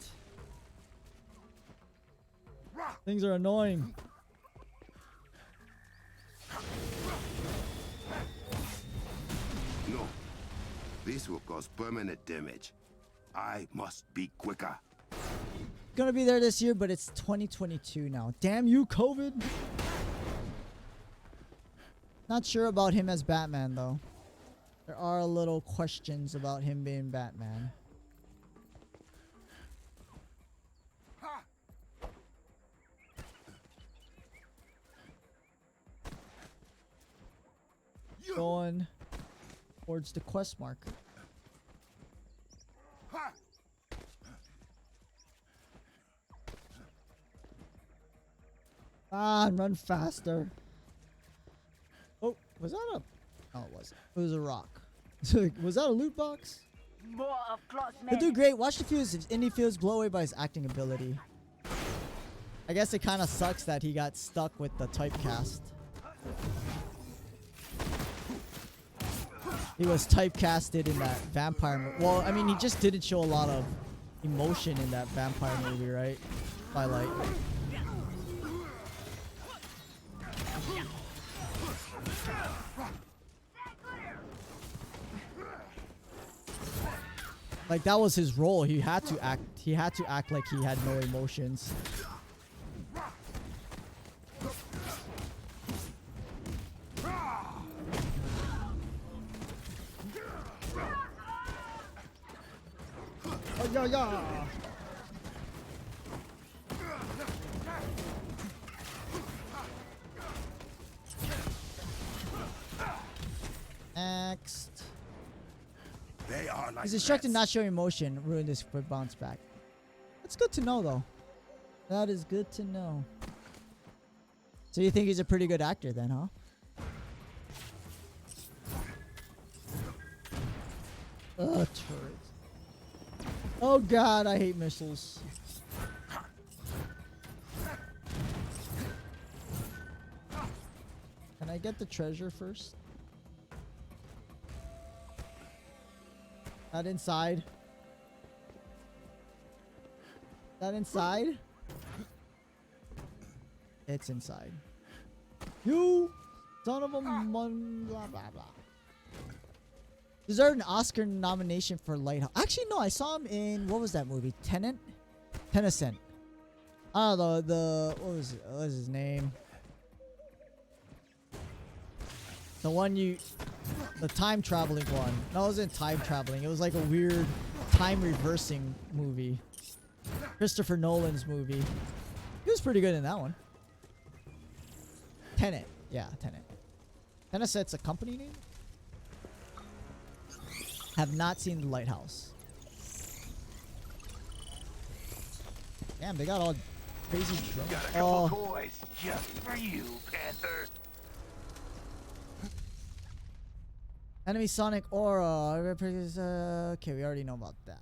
Things are annoying. No. This will cause permanent damage. I must be quicker. Gonna be there this year, but it's 2022 now. Damn you, COVID. Not sure about him as Batman, though. There are little questions about him being Batman. Going towards the quest marker. Ah, run faster. Oh, was that a... Oh, it wasn't. It was a rock. Was that a loot box? More of Claw's He'll do great. Watch the fuse. If any feels blow away by his acting ability. I guess it kind of sucks that he got stuck with the typecast. He was typecasted in that vampire. Well, I mean, he just didn't show a lot of emotion in that vampire movie, right? Twilight. Like that was his role. He had to act. He had to act like he had no emotions. Oh yeah, yeah. Next. They are like He's instructed not showing emotion. Ruin this quick bounce back. That's good to know, though. That is good to know. So you think he's a pretty good actor, then, huh? Ugh, turrets. Oh God, I hate missiles. Can I get the treasure first? That inside. That inside? It's inside. You Son of a mon blah blah blah. Deserved an Oscar nomination for Lighthouse. Actually, no, I saw him in, what was that movie? Tenant? Tennyson. I don't know, what was his name? The one the time traveling one. No, it wasn't time traveling. It was like a weird time reversing movie. Christopher Nolan's movie. He was pretty good in that one. Tenet. Yeah, Tenet. Tennyset's a company name? Have not seen The Lighthouse. Damn, they got all crazy drunk. Got a couple toys just for you, Panther. Enemy Sonic Aura. Okay, we already know about that.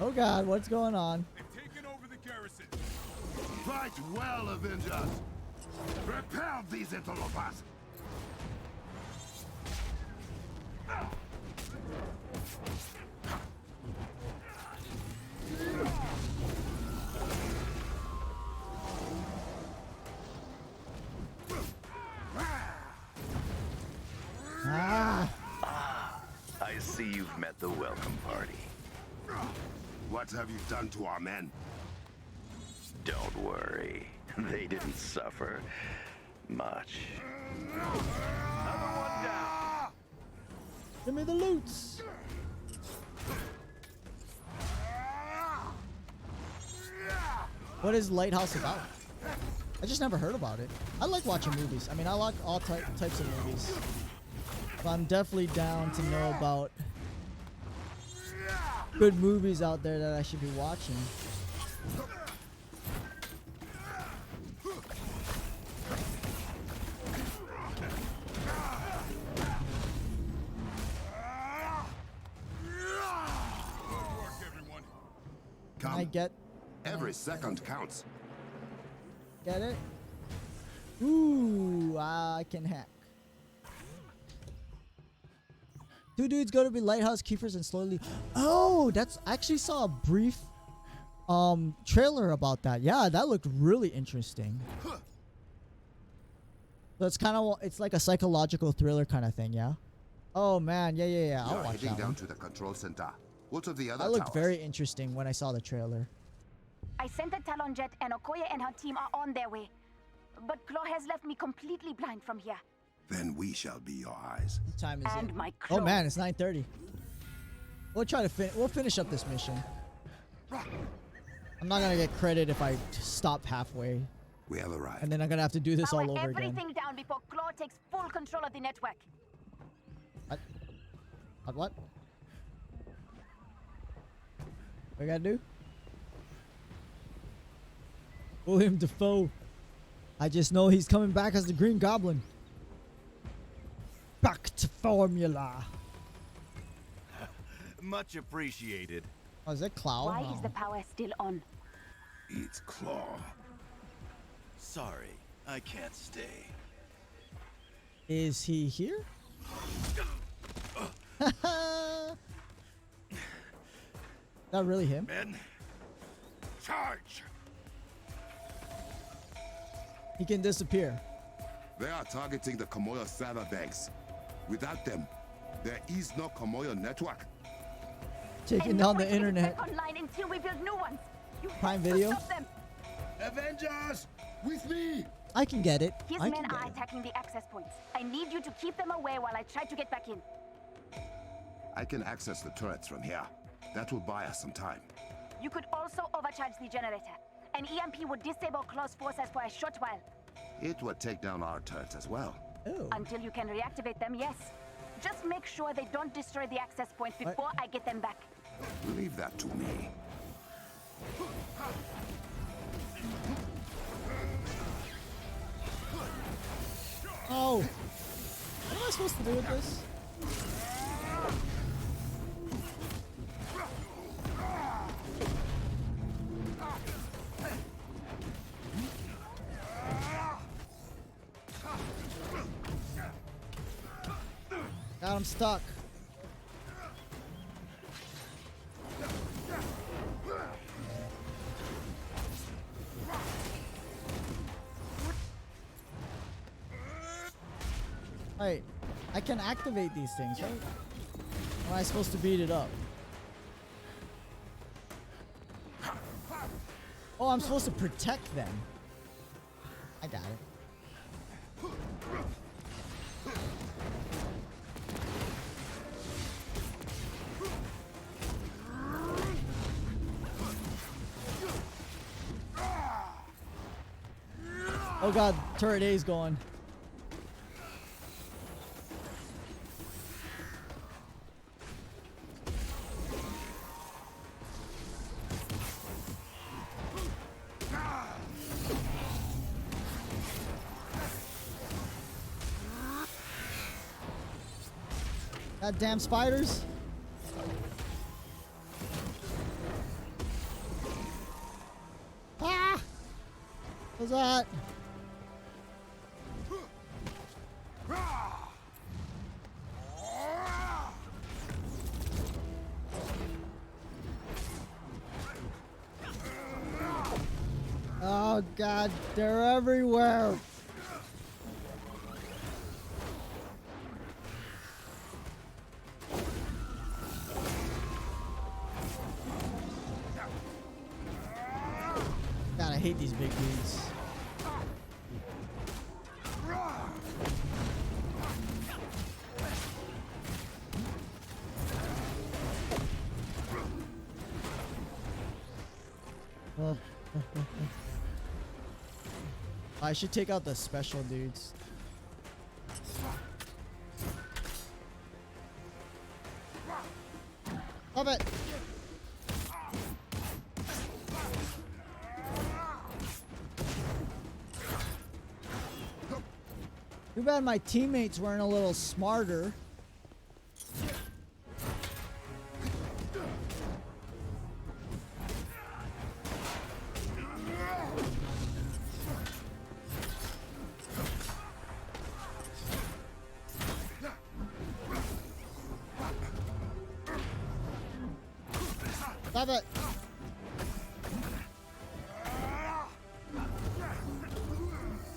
Oh god, what's going on? They've taken over the garrison. Fight well, Avengers. Repel these interlopers. I see you've met the welcome party. What have you done to our men? Don't worry. They didn't suffer much. Another one down. Give me the loots. What is Lighthouse about? I just never heard about it. I like watching movies. I mean, I like all types of movies. But I'm definitely down to know about good movies out there that I should be watching. Can I get... Every second counts. Get it? Ooh, I can hack. Two dudes go to be lighthouse keepers and slowly... Oh, that's... I actually saw a brief trailer about that. Yeah, that looked really interesting. So it's kind of... It's like a psychological thriller kind of thing, yeah? Oh, man. Yeah. I'll watch that down one. to the control center. What of the other That looked towers? very interesting when I saw the trailer. I sent a Talon jet and Okoye and her team are on their way. But Claw has left me completely blind from here. Then we shall be your eyes. What time is And it? my Oh claw. man, it's 9:30. We'll try to we'll finish up this mission. I'm not gonna get credit if I stop halfway. We have arrived. And then I'm gonna have to do this Power all over everything again. down before Claw takes full control of the network. What? What? What I gotta do? William Dafoe. I just know he's coming back as the Green Goblin. Back to formula. Much appreciated. Oh, is that Cloud? Why Oh. is the power still on? It's Claw. Sorry, I can't stay. Is he here? That really him? Men, charge! He can disappear. They are targeting the Komoyo server banks. Without them, there is no Komoyo network. Taking And down no the one can get internet. back online until we build new ones. You Prime have to Video? stop them. Avengers, with me! I can get it. His I men can are get it. attacking the access points. I need you to keep them away while I try to get back in. I can access the turrets from here. That will buy us some time. You could also overcharge the generator. An EMP would disable Claw's forces for a short while. It would take down our turrets as well. Ooh. Until you can reactivate them, yes. Just make sure they don't destroy the access points before I get them back. Leave that to me. Oh. What am I supposed to do with this? God, I'm stuck. Alright, I can activate these things, right? Or am I supposed to beat it up? Oh, I'm supposed to protect them. I got it. Oh god, turret A's going. Goddamn spiders. Ah! What's that? Oh god, they're everywhere. God, I hate these big dudes. I should take out the special dudes. Love it. Too bad my teammates weren't a little smarter. Stop it.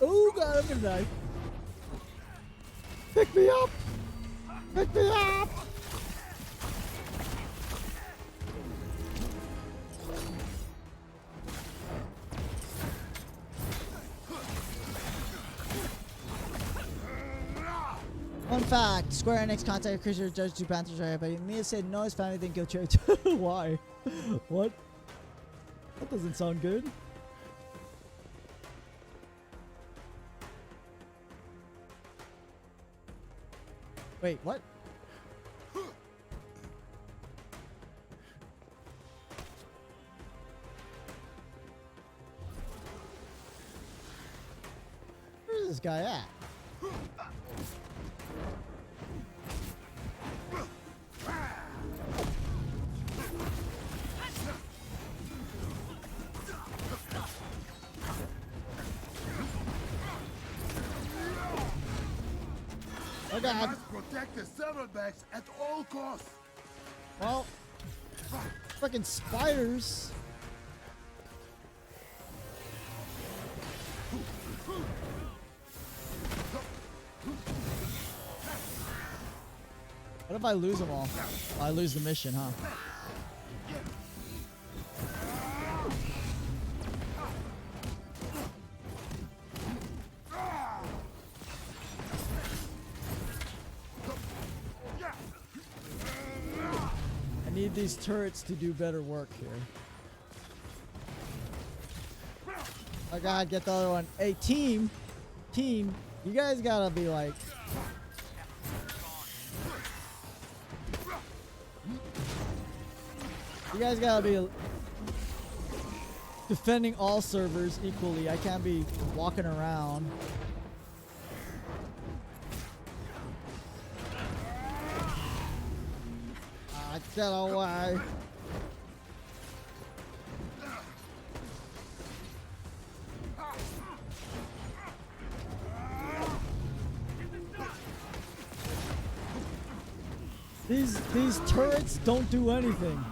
Oh god, I'm gonna die. Pick me up! Pick me up! Fun fact, Square Enix contacted Creature Judge 2 Panthers right, but Mia said no, his family didn't kill Cherry. Why? What? That doesn't sound good. Wait, what? Where's this guy at? Oh god. We must protect the saddlebags at all costs. Well, fucking spiders. What if I lose them all? I lose the mission, huh? I need these turrets to do better work here. Oh god, get the other one. Hey, team, you guys gotta be like... You guys gotta be defending all servers equally. I can't be walking around. Get away. These turrets don't do anything.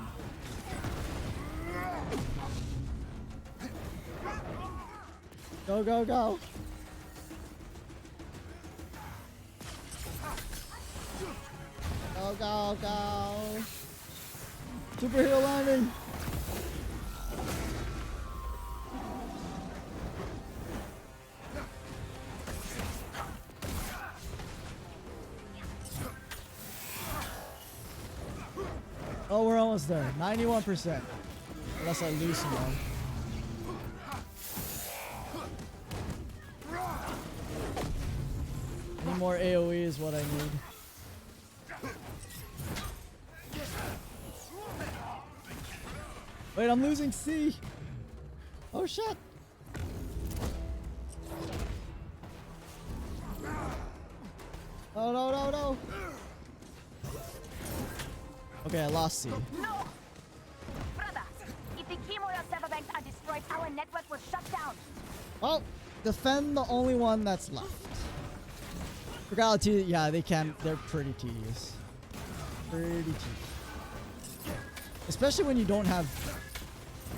Go, go, go. Go, go, go. Superhero landing. Oh, we're almost there. 91%. Unless I lose someone. Any more AoE is what I need. Wait, I'm losing C. Oh shit. Oh no, no, no. Okay, I lost C. No! Brother, if the chemo server banks are destroyed, our network will shut down. Well, defend the only one that's left. Reality, yeah, they can. They're pretty tedious. Pretty tedious. Especially when you don't have...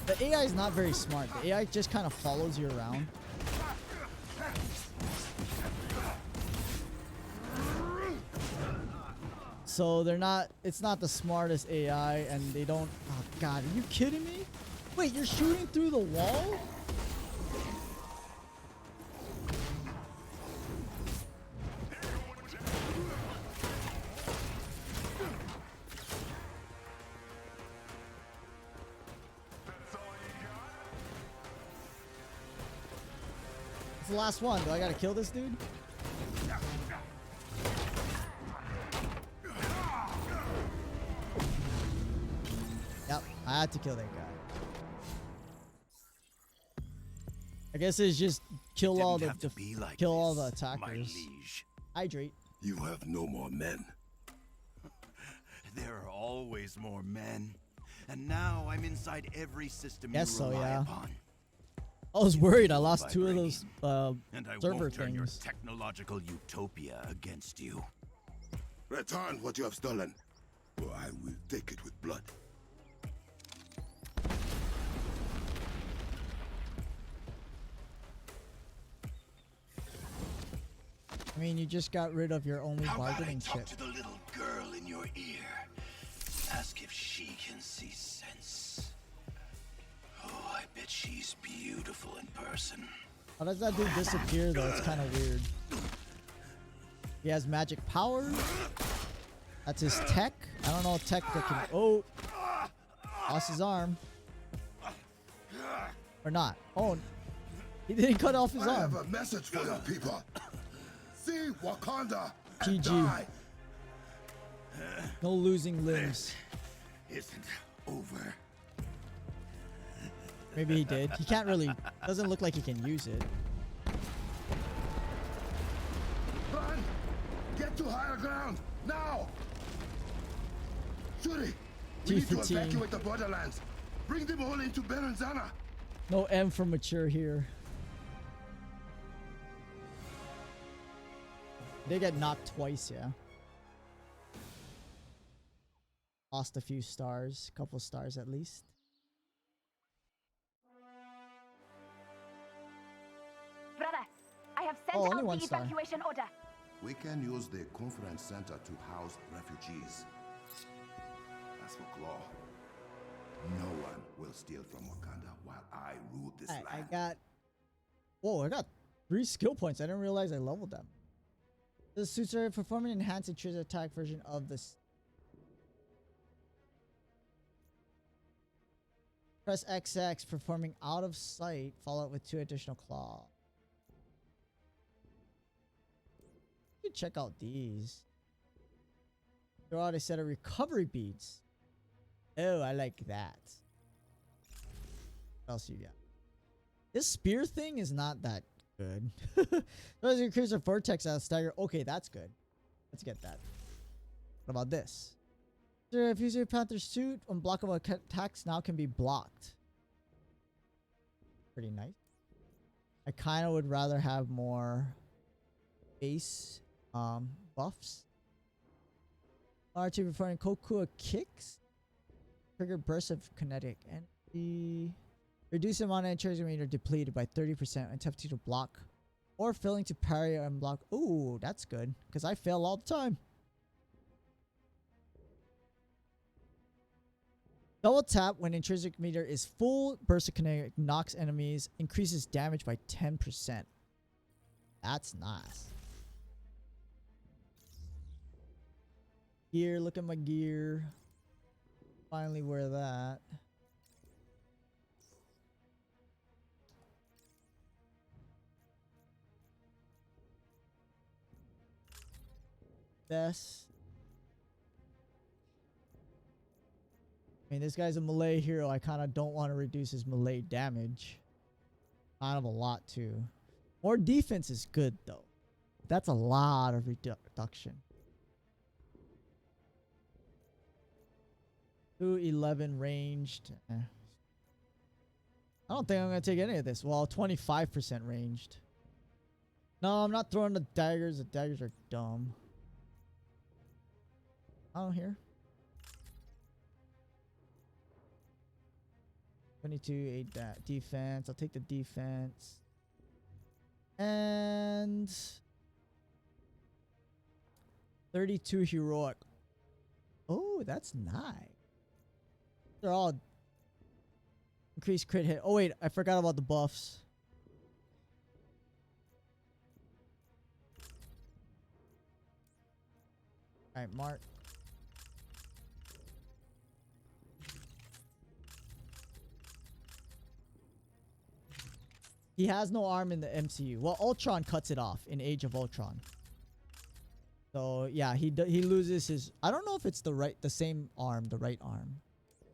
The AI is not very smart. The AI just kind of follows you around. So they're not... It's not the smartest AI, and they don't... Oh god, are you kidding me? Wait, you're shooting through the wall? It's the last one. Do I gotta kill this dude? Yep, I had to kill that guy. I guess it's just kill all the kill all the attackers. Hydrate. You have no more men. There are always more men. And now I'm inside every system Guess you so, rely yeah. upon. I was worried. I lost two of those And I server won't turn your things. technological utopia against you. Return what you have stolen, or I will take it with blood. I mean, you just got rid of your only bargaining chip. To the little girl in your ear. Ask if she can see sense. Oh, I bet she's beautiful in person. How does that dude disappear though? It's kind of weird. He has magic powers. That's his tech. I don't know tech that can... Oh! Lost his arm. Or not. Oh, he didn't cut off his I arm. have a message for your people. See Wakanda and GG. die. No losing limbs. Isn't over. Maybe he did. He can't really... Doesn't look like he can use it. Run! Get to higher ground now! Shuri, we need to T15. evacuate the borderlands. Bring them all into Berenzana. No M for mature here. They get knocked twice, yeah. Lost a few stars, a couple stars at least. Brother, I have sent only out one the star. evacuation order. We can use the conference center to house refugees. As for Claw, no one will steal from Wakanda while I rule this land. I got... Whoa, I got 3 skill points. I didn't realize I leveled them. The suits are performing enhanced and trigger attack version of this. Press XX, performing out of sight, followed with 2 additional claw. You can check out these. Throw out a set of recovery beads. Oh, I like that. What else you got? This spear thing is not that good. Those increase a vortex out of stagger. Okay, that's good. Let's get that. What about this? If you use your Panther's suit, unblockable attacks now can be blocked. Pretty nice. I kind of would rather have more base buffs. R2 performing Kokua kicks. Trigger burst of kinetic energy. Reduce the amount of energy meter depleted by 30% and tough to block. Or failing to parry and block. Ooh, that's good. Because I fail all the time. Double tap when intrinsic meter is full. Burst of kinetic knocks enemies. Increases damage by 10%. That's nice. Gear. Look at my gear. Finally wear that. Best. I mean, this guy's a melee hero. I kind of don't want to reduce his melee damage. Kind of a lot, too. More defense is good, though. That's a lot of reduction. 211 ranged. I don't think I'm going to take any of this. Well, 25% ranged. No, I'm not throwing the daggers. The daggers are dumb. Oh, here. 22, 8 defense. I'll take the defense. And 32 heroic. Oh, that's nice. They're all increased crit hit. Oh, wait. I forgot about the buffs. All right, Mark. He has no arm in the MCU. Well, Ultron cuts it off in Age of Ultron. So yeah, he loses his. I don't know if it's the same arm, the right arm,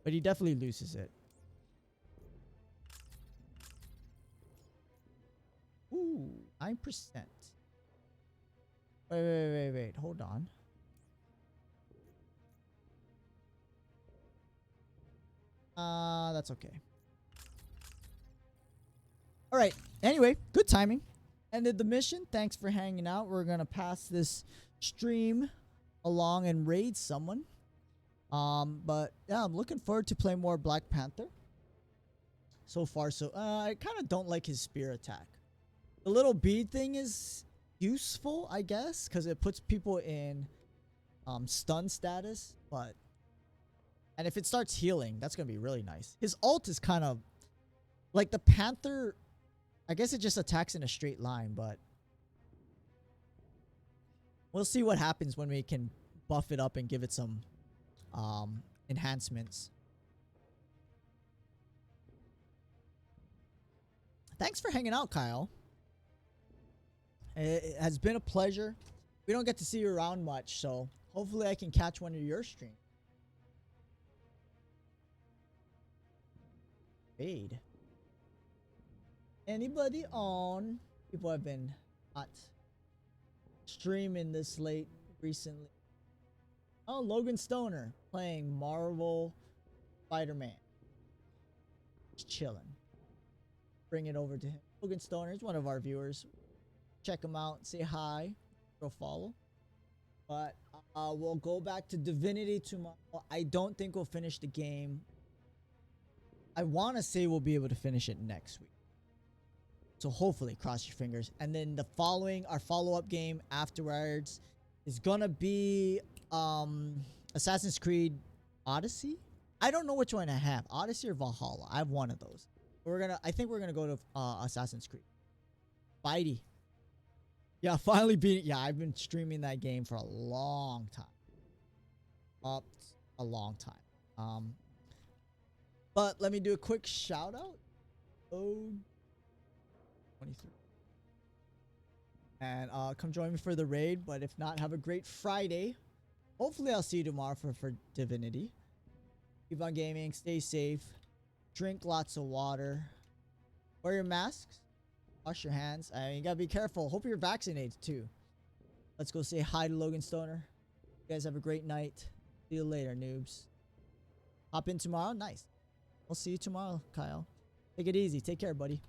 but he definitely loses it. Ooh, 9%. Wait. Hold on. That's okay. All right. Anyway, good timing. Ended the mission. Thanks for hanging out. We're going to pass this stream along and raid someone. But yeah, I'm looking forward to playing more Black Panther. So far, so I kind of don't like his spear attack. The little bead thing is useful, I guess, because it puts people in stun status. And if it starts healing, that's going to be really nice. His ult is kind of like the Panther. I guess it just attacks in a straight line, but we'll see what happens when we can buff it up and give it some enhancements. Thanks for hanging out, Kyle. It has been a pleasure. We don't get to see you around much, so hopefully I can catch one of your streams. Raid. Anybody on? People have been hot streaming this late recently. Oh, Logan Stoner playing Marvel Spider-Man. Just chilling. Bring it over to him. Logan Stoner is one of our viewers. Check him out. Say hi. Go follow. But we'll go back to Divinity tomorrow. I don't think we'll finish the game. I want to say we'll be able to finish it next week. So hopefully, cross your fingers. And then our follow-up game afterwards is gonna be Assassin's Creed Odyssey. I don't know which one I have, Odyssey or Valhalla. I have one of those. I think we're gonna go to Assassin's Creed. Spidey. Yeah, finally beat it. Yeah, I've been streaming that game for a long time. A long time. But let me do a quick shout out. Oh. 23. And come join me for the raid, but if not, have a great Friday. Hopefully I'll see you tomorrow for Divinity. Keep on gaming, stay safe, drink lots of water, wear your masks, wash your hands. I mean, you gotta be careful. Hope you're vaccinated too. Let's go say hi to Logan Stoner. You guys have a great night. See you later, noobs. Hop in tomorrow. Nice. We'll see you tomorrow, Kyle. Take it easy. Take care, buddy.